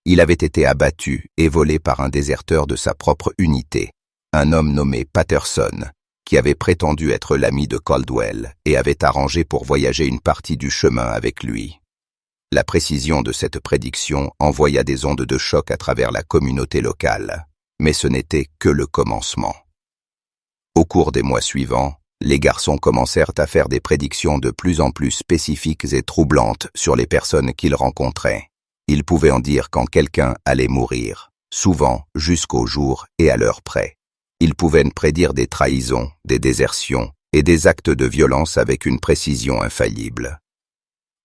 Il avait été abattu et volé par un déserteur de sa propre unité, un homme nommé Patterson, qui avait prétendu être l'ami de Caldwell et avait arrangé pour voyager une partie du chemin avec lui. La précision de cette prédiction envoya des ondes de choc à travers la communauté locale, mais ce n'était que le commencement. Au cours des mois suivants, les garçons commencèrent à faire des prédictions de plus en plus spécifiques et troublantes sur les personnes qu'ils rencontraient. Ils pouvaient en dire quand quelqu'un allait mourir, souvent jusqu'au jour et à l'heure près. Ils pouvaient prédire des trahisons, des désertions et des actes de violence avec une précision infaillible.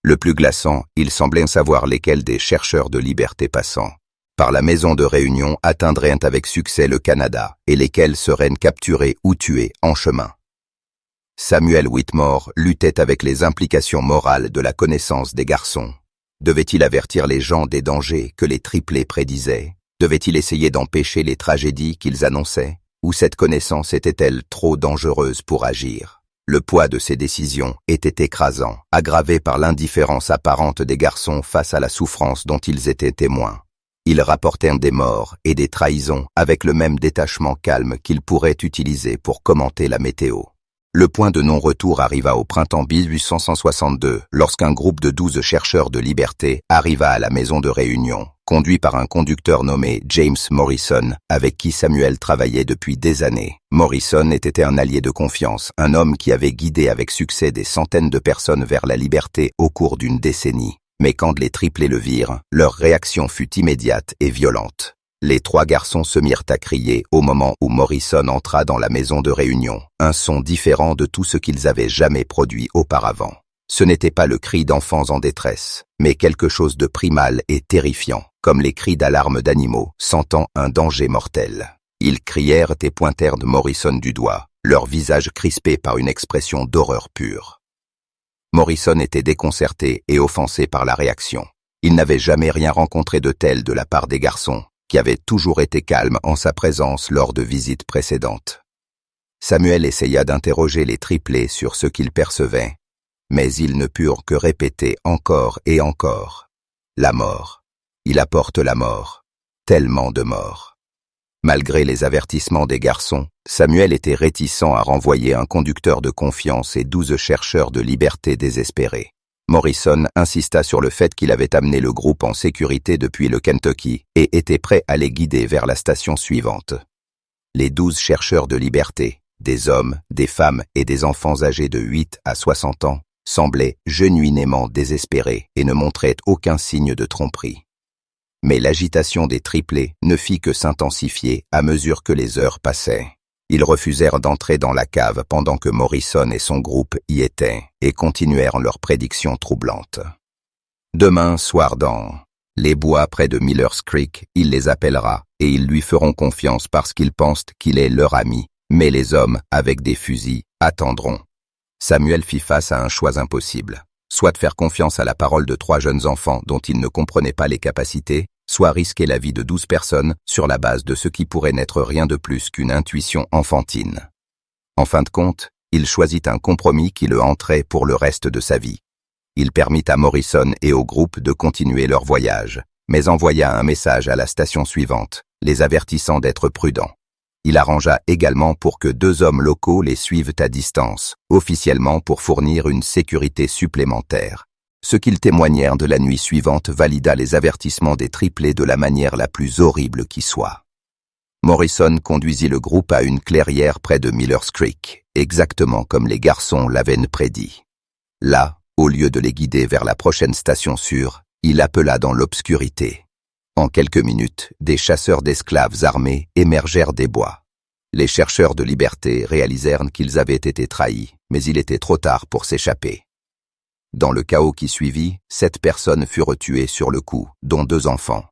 Le plus glaçant, ils semblaient savoir lesquels des chercheurs de liberté passant par la maison de réunion atteindraient avec succès le Canada et lesquels seraient capturés ou tués en chemin. Samuel Whitmore luttait avec les implications morales de la connaissance des garçons. Devait-il avertir les gens des dangers que les triplés prédisaient? Devait-il essayer d'empêcher les tragédies qu'ils annonçaient? Ou cette connaissance était-elle trop dangereuse pour agir? Le poids de ces décisions était écrasant, aggravé par l'indifférence apparente des garçons face à la souffrance dont ils étaient témoins. Ils rapportèrent des morts et des trahisons avec le même détachement calme qu'ils pourraient utiliser pour commenter la météo. Le point de non-retour arriva au printemps 1862, lorsqu'un groupe de 12 chercheurs de liberté arriva à la maison de réunion, conduit par un conducteur nommé James Morrison, avec qui Samuel travaillait depuis des années. Morrison était un allié de confiance, un homme qui avait guidé avec succès des centaines de personnes vers la liberté au cours d'une décennie. Mais quand les triplés le virent, leur réaction fut immédiate et violente. Les 3 garçons se mirent à crier au moment où Morrison entra dans la maison de réunion, un son différent de tout ce qu'ils avaient jamais produit auparavant. Ce n'était pas le cri d'enfants en détresse, mais quelque chose de primal et terrifiant, comme les cris d'alarme d'animaux sentant un danger mortel. Ils crièrent et pointèrent Morrison du doigt, leur visage crispé par une expression d'horreur pure. Morrison était déconcerté et offensé par la réaction. Il n'avait jamais rien rencontré de tel de la part des garçons, qui avaient toujours été calmes en sa présence lors de visites précédentes. Samuel essaya d'interroger les triplés sur ce qu'ils percevaient, mais ils ne purent que répéter encore et encore. La mort. Il apporte la mort. Tellement de morts. Malgré les avertissements des garçons, Samuel était réticent à renvoyer un conducteur de confiance et 12 chercheurs de liberté désespérés. Morrison insista sur le fait qu'il avait amené le groupe en sécurité depuis le Kentucky et était prêt à les guider vers la station suivante. Les 12 chercheurs de liberté, des hommes, des femmes et des enfants âgés de 8 à 60 ans, semblaient genuinement désespérés et ne montraient aucun signe de tromperie. Mais l'agitation des triplés ne fit que s'intensifier à mesure que les heures passaient. Ils refusèrent d'entrer dans la cave pendant que Morrison et son groupe y étaient et continuèrent leurs prédictions troublantes. Demain soir dans les bois près de Miller's Creek, il les appellera, et ils lui feront confiance parce qu'ils pensent qu'il est leur ami, mais les hommes, avec des fusils, attendront. Samuel fit face à un choix impossible. Soit faire confiance à la parole de 3 jeunes enfants dont il ne comprenait pas les capacités, soit risquer la vie de 12 personnes sur la base de ce qui pourrait n'être rien de plus qu'une intuition enfantine. En fin de compte, il choisit un compromis qui le hanterait pour le reste de sa vie. Il permit à Morrison et au groupe de continuer leur voyage, mais envoya un message à la station suivante, les avertissant d'être prudents. Il arrangea également pour que 2 hommes locaux les suivent à distance, officiellement pour fournir une sécurité supplémentaire. Ce qu'ils témoignèrent de la nuit suivante valida les avertissements des triplés de la manière la plus horrible qui soit. Morrison conduisit le groupe à une clairière près de Miller's Creek, exactement comme les garçons l'avaient prédit. Là, au lieu de les guider vers la prochaine station sûre, il appela dans l'obscurité. En quelques minutes, des chasseurs d'esclaves armés émergèrent des bois. Les chercheurs de liberté réalisèrent qu'ils avaient été trahis, mais il était trop tard pour s'échapper. Dans le chaos qui suivit, 7 personnes furent tuées sur le coup, dont 2 enfants.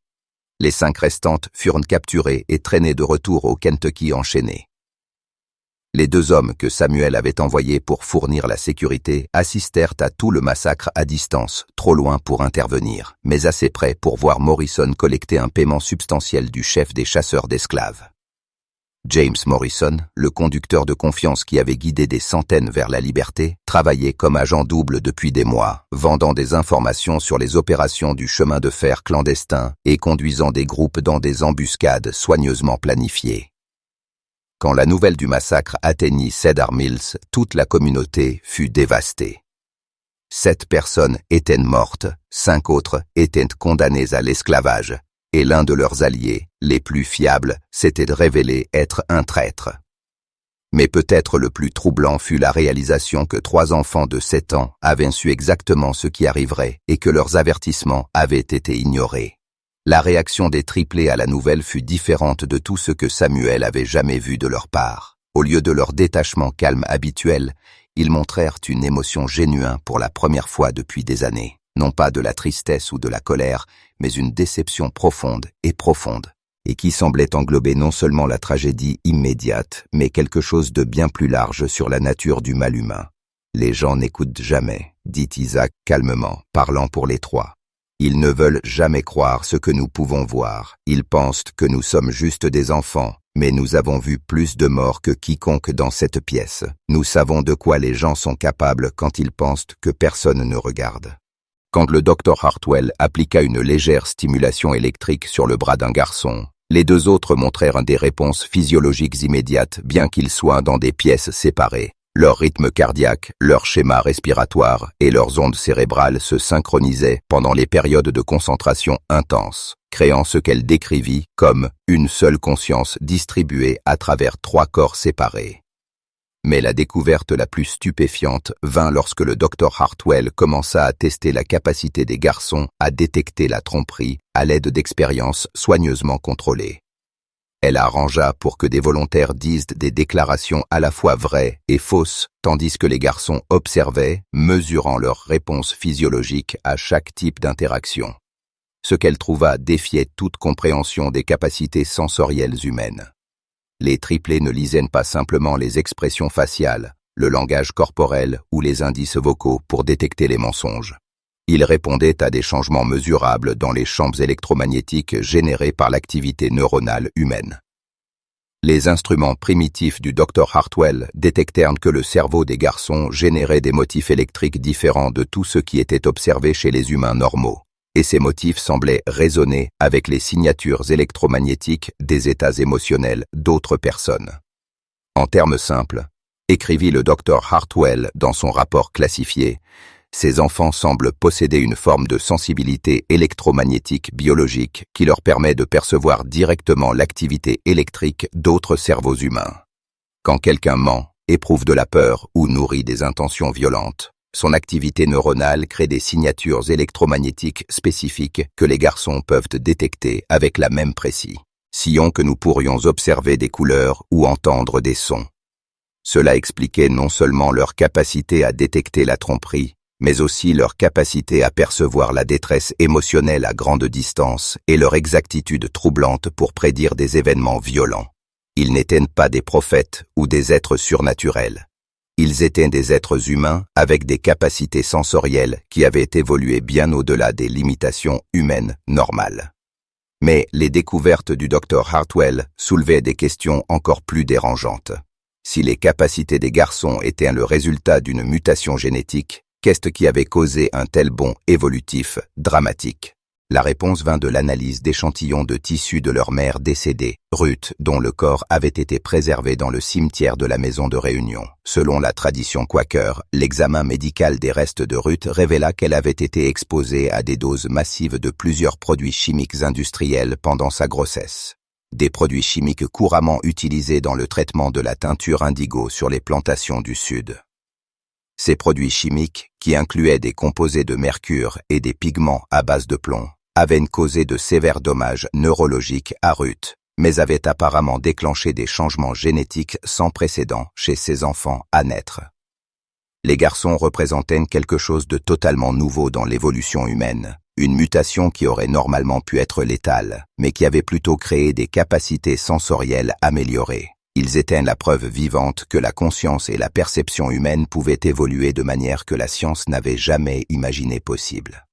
Les 5 restantes furent capturées et traînées de retour au Kentucky enchaînées. Les 2 hommes que Samuel avait envoyés pour fournir la sécurité assistèrent à tout le massacre à distance, trop loin pour intervenir, mais assez près pour voir Morrison collecter un paiement substantiel du chef des chasseurs d'esclaves. James Morrison, le conducteur de confiance qui avait guidé des centaines vers la liberté, travaillait comme agent double depuis des mois, vendant des informations sur les opérations du chemin de fer clandestin et conduisant des groupes dans des embuscades soigneusement planifiées. Quand la nouvelle du massacre atteignit Cedar Mills, toute la communauté fut dévastée. 7 personnes étaient mortes, 5 autres étaient condamnées à l'esclavage, et l'un de leurs alliés, les plus fiables, s'était révélé être un traître. Mais peut-être le plus troublant fut la réalisation que 3 enfants de 7 ans avaient su exactement ce qui arriverait et que leurs avertissements avaient été ignorés. La réaction des triplés à la nouvelle fut différente de tout ce que Samuel avait jamais vu de leur part. Au lieu de leur détachement calme habituel, ils montrèrent une émotion génuine pour la première fois depuis des années. Non pas de la tristesse ou de la colère, mais une déception profonde, et qui semblait englober non seulement la tragédie immédiate, mais quelque chose de bien plus large sur la nature du mal humain. « Les gens n'écoutent jamais », dit Isaac calmement, parlant pour les 3. Ils ne veulent jamais croire ce que nous pouvons voir. Ils pensent que nous sommes juste des enfants, mais nous avons vu plus de morts que quiconque dans cette pièce. Nous savons de quoi les gens sont capables quand ils pensent que personne ne regarde. Quand le Dr Hartwell appliqua une légère stimulation électrique sur le bras d'un garçon, les 2 autres montrèrent des réponses physiologiques immédiates, bien qu'ils soient dans des pièces séparées. Leur rythme cardiaque, leur schéma respiratoire et leurs ondes cérébrales se synchronisaient pendant les périodes de concentration intense, créant ce qu'elle décrivit comme une seule conscience distribuée à travers 3 corps séparés. Mais la découverte la plus stupéfiante vint lorsque le Dr Hartwell commença à tester la capacité des garçons à détecter la tromperie à l'aide d'expériences soigneusement contrôlées. Elle arrangea pour que des volontaires disent des déclarations à la fois vraies et fausses, tandis que les garçons observaient, mesurant leurs réponses physiologiques à chaque type d'interaction. Ce qu'elle trouva défiait toute compréhension des capacités sensorielles humaines. Les triplés ne lisaient pas simplement les expressions faciales, le langage corporel ou les indices vocaux pour détecter les mensonges. Ils répondaient à des changements mesurables dans les champs électromagnétiques générés par l'activité neuronale humaine. Les instruments primitifs du Dr Hartwell détectèrent que le cerveau des garçons générait des motifs électriques différents de tout ce qui était observé chez les humains normaux, et ces motifs semblaient résonner avec les signatures électromagnétiques des états émotionnels d'autres personnes. En termes simples, écrivit le Dr Hartwell dans son rapport classifié, ces enfants semblent posséder une forme de sensibilité électromagnétique biologique qui leur permet de percevoir directement l'activité électrique d'autres cerveaux humains. Quand quelqu'un ment, éprouve de la peur ou nourrit des intentions violentes, son activité neuronale crée des signatures électromagnétiques spécifiques que les garçons peuvent détecter avec la même précision que nous pourrions observer des couleurs ou entendre des sons. Cela expliquait non seulement leur capacité à détecter la tromperie, mais aussi leur capacité à percevoir la détresse émotionnelle à grande distance et leur exactitude troublante pour prédire des événements violents. Ils n'étaient pas des prophètes ou des êtres surnaturels. Ils étaient des êtres humains avec des capacités sensorielles qui avaient évolué bien au-delà des limitations humaines normales. Mais les découvertes du Dr Hartwell soulevaient des questions encore plus dérangeantes. Si les capacités des garçons étaient le résultat d'une mutation génétique, qu'est-ce qui avait causé un tel bond évolutif dramatique? La réponse vint de l'analyse d'échantillons de tissus de leur mère décédée, Ruth, dont le corps avait été préservé dans le cimetière de la maison de réunion. Selon la tradition quaker, l'examen médical des restes de Ruth révéla qu'elle avait été exposée à des doses massives de plusieurs produits chimiques industriels pendant sa grossesse. Des produits chimiques couramment utilisés dans le traitement de la teinture indigo sur les plantations du Sud. Ces produits chimiques, qui incluaient des composés de mercure et des pigments à base de plomb, avaient causé de sévères dommages neurologiques à Ruth, mais avaient apparemment déclenché des changements génétiques sans précédent chez ses enfants à naître. Les garçons représentaient quelque chose de totalement nouveau dans l'évolution humaine, une mutation qui aurait normalement pu être létale, mais qui avait plutôt créé des capacités sensorielles améliorées. Ils étaient la preuve vivante que la conscience et la perception humaine pouvaient évoluer de manière que la science n'avait jamais imaginé possible.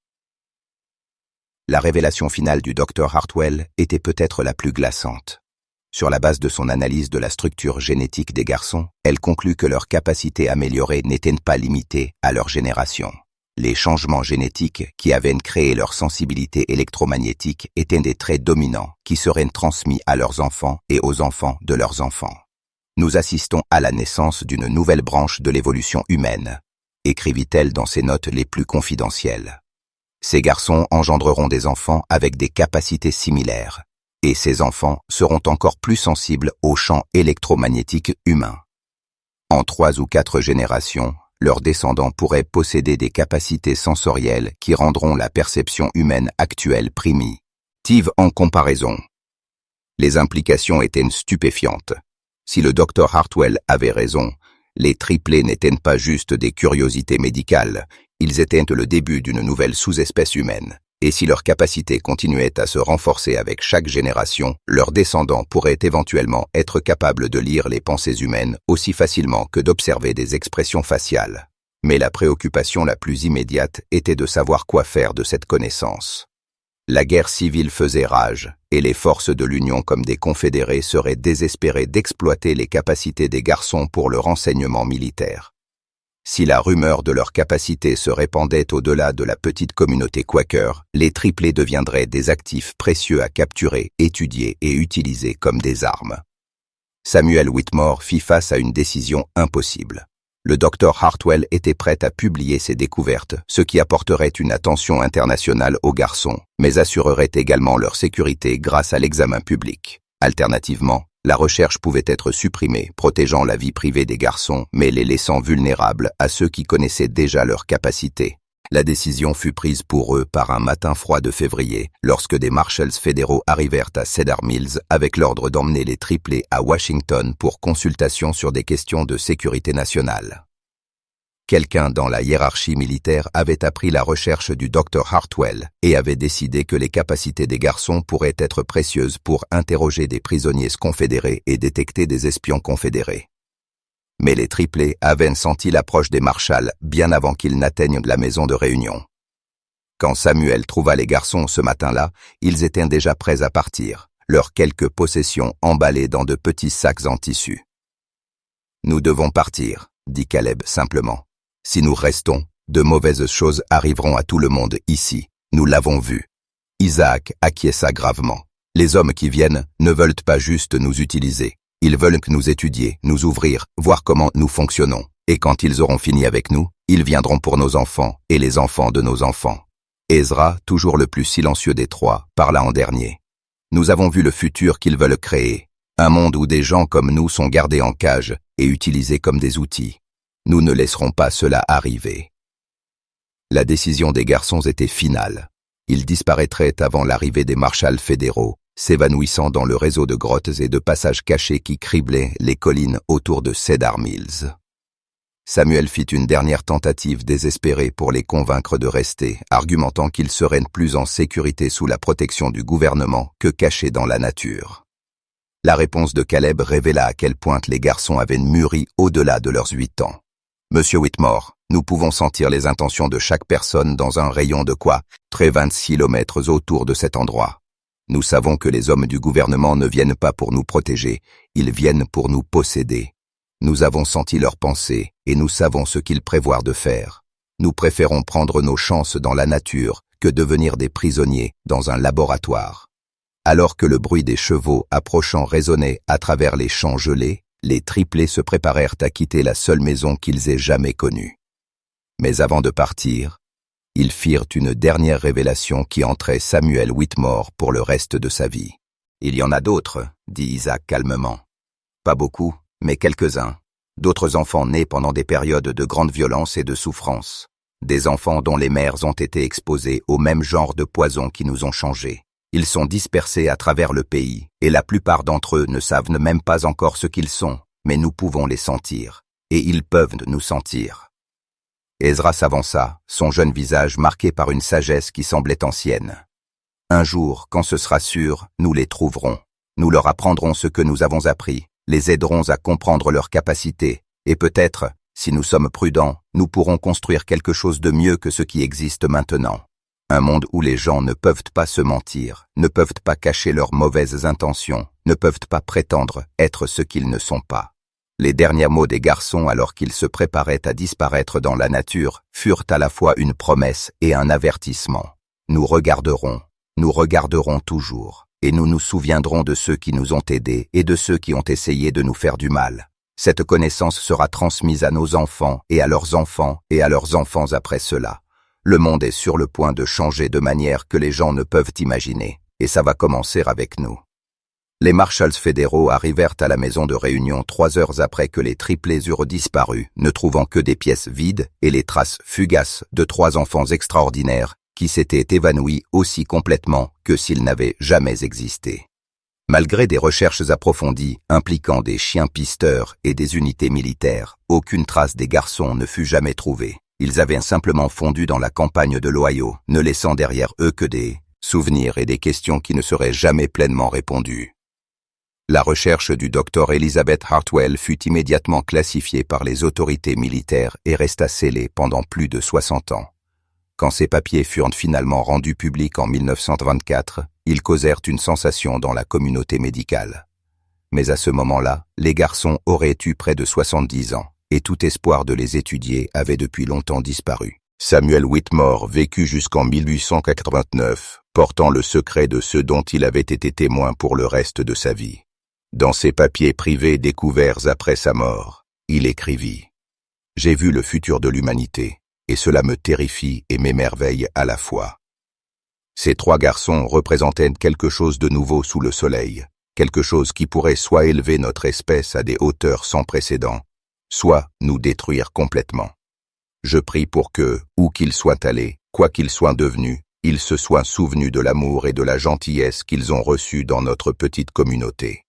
La révélation finale du Dr Hartwell était peut-être la plus glaçante. Sur la base de son analyse de la structure génétique des garçons, elle conclut que leurs capacités améliorées n'étaient pas limitées à leur génération. Les changements génétiques qui avaient créé leur sensibilité électromagnétique étaient des traits dominants qui seraient transmis à leurs enfants et aux enfants de leurs enfants. Nous assistons à la naissance d'une nouvelle branche de l'évolution humaine, écrivit-elle dans ses notes les plus confidentielles. Ces garçons engendreront des enfants avec des capacités similaires, et ces enfants seront encore plus sensibles aux champs électromagnétiques humains. En 3 ou 4 générations, leurs descendants pourraient posséder des capacités sensorielles qui rendront la perception humaine actuelle primitive en comparaison. Les implications étaient stupéfiantes. Si le Dr Hartwell avait raison, les triplés n'étaient pas juste des curiosités médicales, ils étaient le début d'une nouvelle sous-espèce humaine. Et si leurs capacités continuaient à se renforcer avec chaque génération, leurs descendants pourraient éventuellement être capables de lire les pensées humaines aussi facilement que d'observer des expressions faciales. Mais la préoccupation la plus immédiate était de savoir quoi faire de cette connaissance. La guerre civile faisait rage, et les forces de l'Union comme des confédérés seraient désespérées d'exploiter les capacités des garçons pour le renseignement militaire. Si la rumeur de leur capacité se répandait au-delà de la petite communauté quaker, les triplés deviendraient des actifs précieux à capturer, étudier et utiliser comme des armes. Samuel Whitmore fit face à une décision impossible. Le Dr Hartwell était prêt à publier ses découvertes, ce qui apporterait une attention internationale aux garçons, mais assurerait également leur sécurité grâce à l'examen public. Alternativement, la recherche pouvait être supprimée, protégeant la vie privée des garçons, mais les laissant vulnérables à ceux qui connaissaient déjà leurs capacités. La décision fut prise pour eux par un matin froid de février, lorsque des marshals fédéraux arrivèrent à Cedar Mills avec l'ordre d'emmener les triplés à Washington pour consultation sur des questions de sécurité nationale. Quelqu'un dans la hiérarchie militaire avait appris la recherche du Dr Hartwell et avait décidé que les capacités des garçons pourraient être précieuses pour interroger des prisonniers confédérés et détecter des espions confédérés. Mais les triplés avaient senti l'approche des marshals bien avant qu'ils n'atteignent la maison de réunion. Quand Samuel trouva les garçons ce matin-là, ils étaient déjà prêts à partir, leurs quelques possessions emballées dans de petits sacs en tissu. « Nous devons partir », dit Caleb simplement. « Si nous restons, de mauvaises choses arriveront à tout le monde ici, nous l'avons vu. » Isaac acquiesça gravement. « Les hommes qui viennent ne veulent pas juste nous utiliser. Ils veulent que nous étudier, nous ouvrir, voir comment nous fonctionnons. Et quand ils auront fini avec nous, ils viendront pour nos enfants et les enfants de nos enfants. » Ezra, toujours le plus silencieux des trois, parla en dernier. « Nous avons vu le futur qu'ils veulent créer. Un monde où des gens comme nous sont gardés en cage et utilisés comme des outils. Nous ne laisserons pas cela arriver. » La décision des garçons était finale. Ils disparaîtraient avant l'arrivée des marshals fédéraux, s'évanouissant dans le réseau de grottes et de passages cachés qui criblaient les collines autour de Cedar Mills. Samuel fit une dernière tentative désespérée pour les convaincre de rester, argumentant qu'ils seraient plus en sécurité sous la protection du gouvernement que cachés dans la nature. La réponse de Caleb révéla à quel point les garçons avaient mûri au-delà de leurs 8 ans. « Monsieur Whitmore, nous pouvons sentir les intentions de chaque personne dans un rayon de 26 kilomètres autour de cet endroit. Nous savons que les hommes du gouvernement ne viennent pas pour nous protéger, ils viennent pour nous posséder. Nous avons senti leurs pensées et nous savons ce qu'ils prévoient de faire. Nous préférons prendre nos chances dans la nature que devenir des prisonniers dans un laboratoire. » Alors que le bruit des chevaux approchant résonnait à travers les champs gelés, les triplés se préparèrent à quitter la seule maison qu'ils aient jamais connue. Mais avant de partir, ils firent une dernière révélation qui entrait Samuel Whitmore pour le reste de sa vie. « Il y en a d'autres, » dit Isaac calmement. « Pas beaucoup, mais quelques-uns. D'autres enfants nés pendant des périodes de grande violence et de souffrance. Des enfants dont les mères ont été exposées au même genre de poison qui nous ont changés. Ils sont dispersés à travers le pays, et la plupart d'entre eux ne savent même pas encore ce qu'ils sont, mais nous pouvons les sentir, et ils peuvent nous sentir. » Ezra s'avança, son jeune visage marqué par une sagesse qui semblait ancienne. « Un jour, quand ce sera sûr, nous les trouverons. Nous leur apprendrons ce que nous avons appris, les aiderons à comprendre leurs capacités, et peut-être, si nous sommes prudents, nous pourrons construire quelque chose de mieux que ce qui existe maintenant. Un monde où les gens ne peuvent pas se mentir, ne peuvent pas cacher leurs mauvaises intentions, ne peuvent pas prétendre être ce qu'ils ne sont pas. » Les derniers mots des garçons alors qu'ils se préparaient à disparaître dans la nature furent à la fois une promesse et un avertissement. Nous regarderons toujours, et nous nous souviendrons de ceux qui nous ont aidés et de ceux qui ont essayé de nous faire du mal. Cette connaissance sera transmise à nos enfants et à leurs enfants et à leurs enfants après cela. Le monde est sur le point de changer de manière que les gens ne peuvent imaginer, et ça va commencer avec nous. Les marshals fédéraux arrivèrent à la maison de réunion 3 heures après que les triplés eurent disparu, ne trouvant que des pièces vides et les traces fugaces de 3 enfants extraordinaires qui s'étaient évanouis aussi complètement que s'ils n'avaient jamais existé. Malgré des recherches approfondies impliquant des chiens pisteurs et des unités militaires, aucune trace des garçons ne fut jamais trouvée. Ils avaient simplement fondu dans la campagne de l'Ohio, ne laissant derrière eux que des souvenirs et des questions qui ne seraient jamais pleinement répondues. La recherche du docteur Elizabeth Hartwell fut immédiatement classifiée par les autorités militaires et resta scellée pendant plus de 60 ans. Quand ces papiers furent finalement rendus publics en 1924, ils causèrent une sensation dans la communauté médicale. Mais à ce moment-là, les garçons auraient eu près de 70 ans, et tout espoir de les étudier avait depuis longtemps disparu. Samuel Whitmore vécut jusqu'en 1889, portant le secret de ce dont il avait été témoin pour le reste de sa vie. Dans ses papiers privés découverts après sa mort, il écrivit « J'ai vu le futur de l'humanité, et cela me terrifie et m'émerveille à la fois. » Ces 3 garçons représentaient quelque chose de nouveau sous le soleil, quelque chose qui pourrait soit élever notre espèce à des hauteurs sans précédent, soit nous détruire complètement. Je prie pour que, où qu'ils soient allés, quoi qu'ils soient devenus, ils se soient souvenus de l'amour et de la gentillesse qu'ils ont reçus dans notre petite communauté.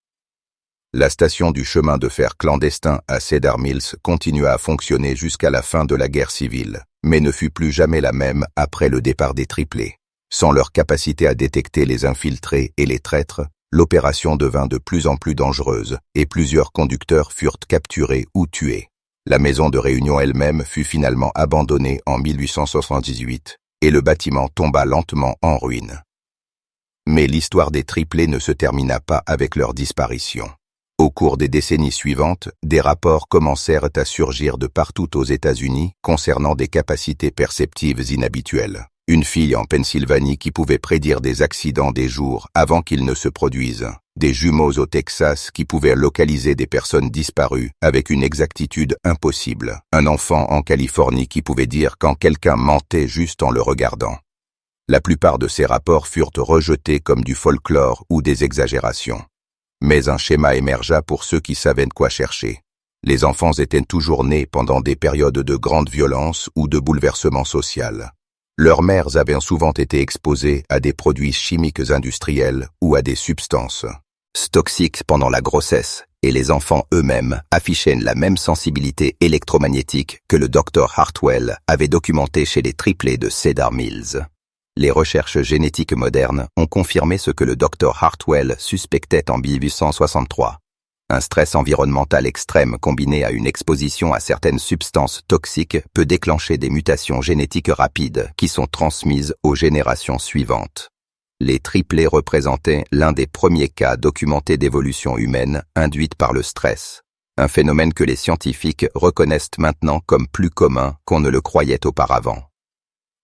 La station du chemin de fer clandestin à Cedar Mills continua à fonctionner jusqu'à la fin de la guerre civile, mais ne fut plus jamais la même après le départ des triplés. Sans leur capacité à détecter les infiltrés et les traîtres, l'opération devint de plus en plus dangereuse et plusieurs conducteurs furent capturés ou tués. La maison de réunion elle-même fut finalement abandonnée en 1878 et le bâtiment tomba lentement en ruine. Mais l'histoire des triplés ne se termina pas avec leur disparition. Au cours des décennies suivantes, des rapports commencèrent à surgir de partout aux États-Unis concernant des capacités perceptives inhabituelles. Une fille en Pennsylvanie qui pouvait prédire des accidents des jours avant qu'ils ne se produisent. Des jumeaux au Texas qui pouvaient localiser des personnes disparues avec une exactitude impossible. Un enfant en Californie qui pouvait dire quand quelqu'un mentait juste en le regardant. La plupart de ces rapports furent rejetés comme du folklore ou des exagérations. Mais un schéma émergea pour ceux qui savaient de quoi chercher. Les enfants étaient toujours nés pendant des périodes de grande violence ou de bouleversement social. Leurs mères avaient souvent été exposées à des produits chimiques industriels ou à des substances toxiques pendant la grossesse, Et les enfants eux-mêmes affichaient la même sensibilité électromagnétique que le Dr Hartwell avait documenté chez les triplés de Cedar Mills. Les recherches génétiques modernes ont confirmé ce que le Dr Hartwell suspectait en 1863. Un stress environnemental extrême combiné à une exposition à certaines substances toxiques peut déclencher des mutations génétiques rapides qui sont transmises aux générations suivantes. Les triplés représentaient l'un des premiers cas documentés d'évolution humaine induite par le stress, un phénomène que les scientifiques reconnaissent maintenant comme plus commun qu'on ne le croyait auparavant.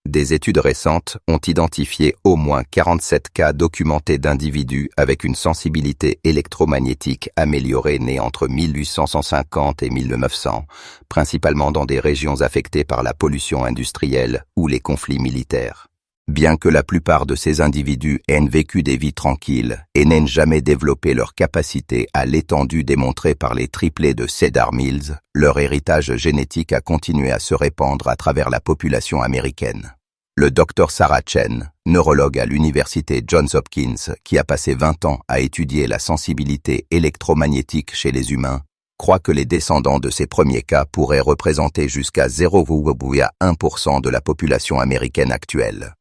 Des études récentes ont identifié au moins 47 cas documentés d'individus avec une sensibilité électromagnétique améliorée nés entre 1850 et 1900, principalement dans des régions affectées par la pollution industrielle ou les conflits militaires. Bien que la plupart de ces individus aient vécu des vies tranquilles et n'aient jamais développé leur capacité à l'étendue démontrée par les triplés de Cedar Mills, leur héritage génétique a continué à se répandre à travers la population américaine. Le Dr Sarah Chen, neurologue à l'université Johns Hopkins, qui a passé 20 ans à étudier la sensibilité électromagnétique chez les humains, croit que les descendants de ces premiers cas pourraient représenter jusqu'à 0,1% de la population américaine actuelle.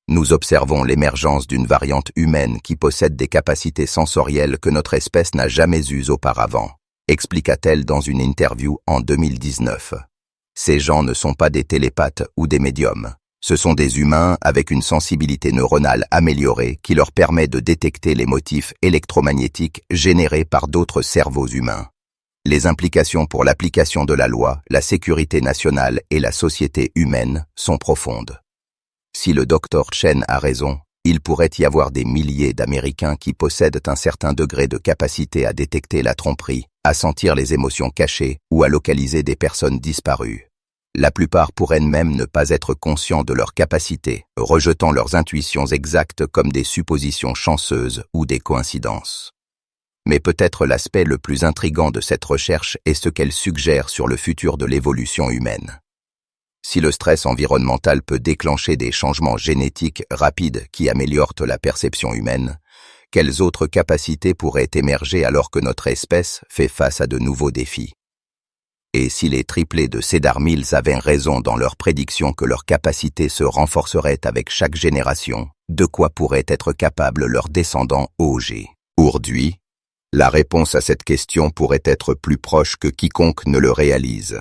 Nous observons l'émergence d'une variante humaine qui possède des capacités sensorielles que notre espèce n'a jamais eues auparavant, expliqua-t-elle dans une interview en 2019. Ces gens ne sont pas des télépathes ou des médiums. Ce sont des humains avec une sensibilité neuronale améliorée qui leur permet de détecter les motifs électromagnétiques générés par d'autres cerveaux humains. Les implications pour l'application de la loi, la sécurité nationale et la société humaine sont profondes. Si le Dr Chen a raison, il pourrait y avoir des milliers d'Américains qui possèdent un certain degré de capacité à détecter la tromperie, à sentir les émotions cachées ou à localiser des personnes disparues. La plupart pourraient même ne pas être conscients de leurs capacités, rejetant leurs intuitions exactes comme des suppositions chanceuses ou des coïncidences. Mais peut-être l'aspect le plus intrigant de cette recherche est ce qu'elle suggère sur le futur de l'évolution humaine. Si le stress environnemental peut déclencher des changements génétiques rapides qui améliorent la perception humaine, quelles autres capacités pourraient émerger alors que notre espèce fait face à de nouveaux défis? Et si les triplés de Cedar Mills avaient raison dans leur prédiction que leurs capacités se renforceraient avec chaque génération, de quoi pourraient être capables leurs descendants aujourd'hui? La réponse à cette question pourrait être plus proche que quiconque ne le réalise.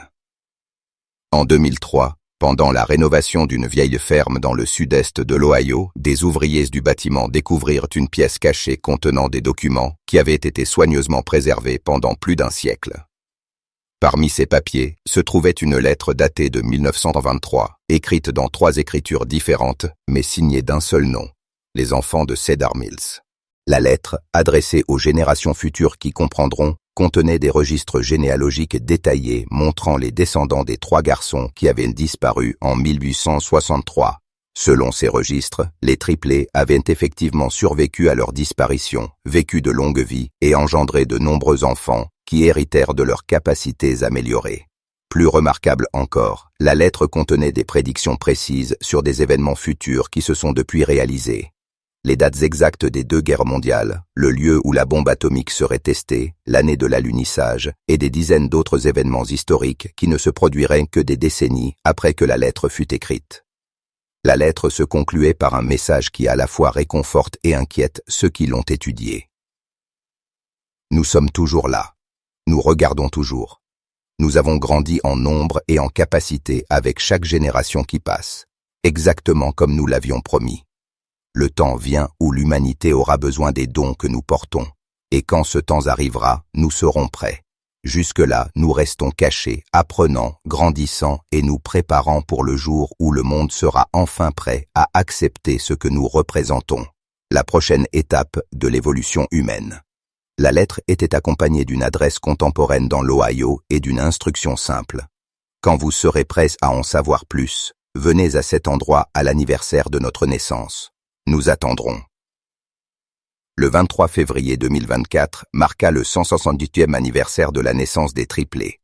En 2003, pendant la rénovation d'une vieille ferme dans le sud-est de l'Ohio, des ouvriers du bâtiment découvrirent une pièce cachée contenant des documents qui avaient été soigneusement préservés pendant plus d'un siècle. Parmi ces papiers se trouvait une lettre datée de 1923, écrite dans 3 écritures différentes, mais signée d'un seul nom, les enfants de Cedar Mills. La lettre, adressée aux générations futures qui comprendront, contenait des registres généalogiques détaillés montrant les descendants des 3 garçons qui avaient disparu en 1863. Selon ces registres, les triplés avaient effectivement survécu à leur disparition, vécu de longues vies et engendré de nombreux enfants qui héritèrent de leurs capacités améliorées. Plus remarquable encore, la lettre contenait des prédictions précises sur des événements futurs qui se sont depuis réalisés. Les dates exactes des 2 guerres mondiales, le lieu où la bombe atomique serait testée, l'année de l'alunissage et des dizaines d'autres événements historiques qui ne se produiraient que des décennies après que la lettre fut écrite. La lettre se concluait par un message qui à la fois réconforte et inquiète ceux qui l'ont étudié. Nous sommes toujours là. Nous regardons toujours. Nous avons grandi en nombre et en capacité avec chaque génération qui passe, exactement comme nous l'avions promis. Le temps vient où l'humanité aura besoin des dons que nous portons, et quand ce temps arrivera, nous serons prêts. Jusque-là, nous restons cachés, apprenant, grandissant et nous préparant pour le jour où le monde sera enfin prêt à accepter ce que nous représentons, la prochaine étape de l'évolution humaine. La lettre était accompagnée d'une adresse contemporaine dans l'Ohio et d'une instruction simple. Quand vous serez prêts à en savoir plus, venez à cet endroit à l'anniversaire de notre naissance. Nous attendrons. Le 23 février 2024 marqua le 178e anniversaire de la naissance des triplés.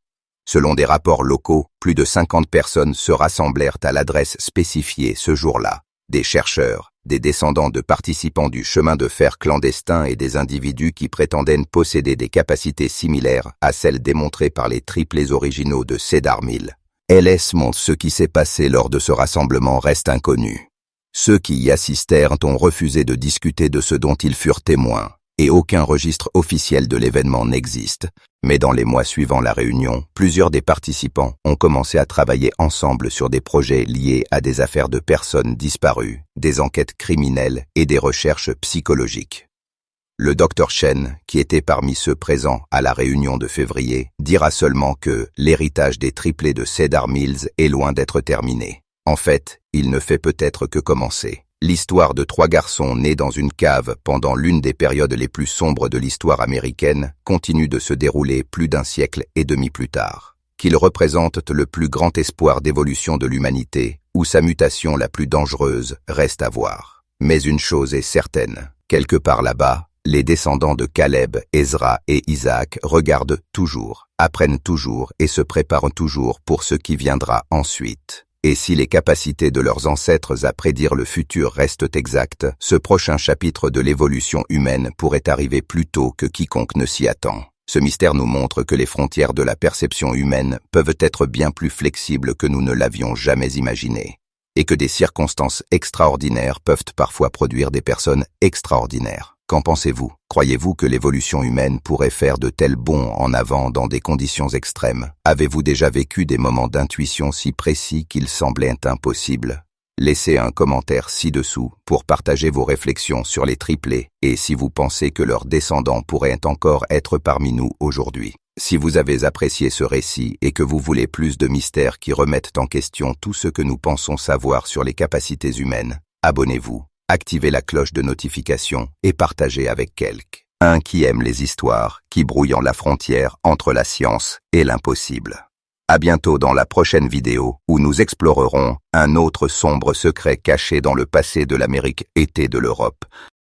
Selon des rapports locaux, plus de 50 personnes se rassemblèrent à l'adresse spécifiée ce jour-là. Des chercheurs, des descendants de participants du chemin de fer clandestin et des individus qui prétendaient posséder des capacités similaires à celles démontrées par les triplés originaux de Cedar Mill. LS montre ce qui s'est passé lors de ce rassemblement reste inconnu. Ceux qui y assistèrent ont refusé de discuter de ce dont ils furent témoins, et aucun registre officiel de l'événement n'existe. Mais dans les mois suivant la réunion, plusieurs des participants ont commencé à travailler ensemble sur des projets liés à des affaires de personnes disparues, des enquêtes criminelles et des recherches psychologiques. Le Dr Chen, qui était parmi ceux présents à la réunion de février, dira seulement que l'héritage des triplés de Cedar Mills est loin d'être terminé. En fait, il ne fait peut-être que commencer. L'histoire de 3 garçons nés dans une cave pendant l'une des périodes les plus sombres de l'histoire américaine continue de se dérouler plus d'un siècle et demi plus tard. Qu'ils représentent le plus grand espoir d'évolution de l'humanité ou sa mutation la plus dangereuse reste à voir. Mais une chose est certaine, quelque part là-bas, les descendants de Caleb, Ezra et Isaac regardent toujours, apprennent toujours et se préparent toujours pour ce qui viendra ensuite. Et si les capacités de leurs ancêtres à prédire le futur restent exactes, ce prochain chapitre de l'évolution humaine pourrait arriver plus tôt que quiconque ne s'y attend. Ce mystère nous montre que les frontières de la perception humaine peuvent être bien plus flexibles que nous ne l'avions jamais imaginé, et que des circonstances extraordinaires peuvent parfois produire des personnes extraordinaires. Qu'en pensez-vous? Croyez-vous que l'évolution humaine pourrait faire de tels bonds en avant dans des conditions extrêmes? Avez-vous déjà vécu des moments d'intuition si précis qu'ils semblaient impossibles? Laissez un commentaire ci-dessous pour partager vos réflexions sur les triplés et si vous pensez que leurs descendants pourraient encore être parmi nous aujourd'hui. Si vous avez apprécié ce récit et que vous voulez plus de mystères qui remettent en question tout ce que nous pensons savoir sur les capacités humaines, abonnez-vous. Activez la cloche de notification et partagez avec quelqu'un qui aime les histoires qui brouillent la frontière entre la science et l'impossible. À bientôt dans la prochaine vidéo où nous explorerons un autre sombre secret caché dans le passé de l'Amérique et de l'Europe.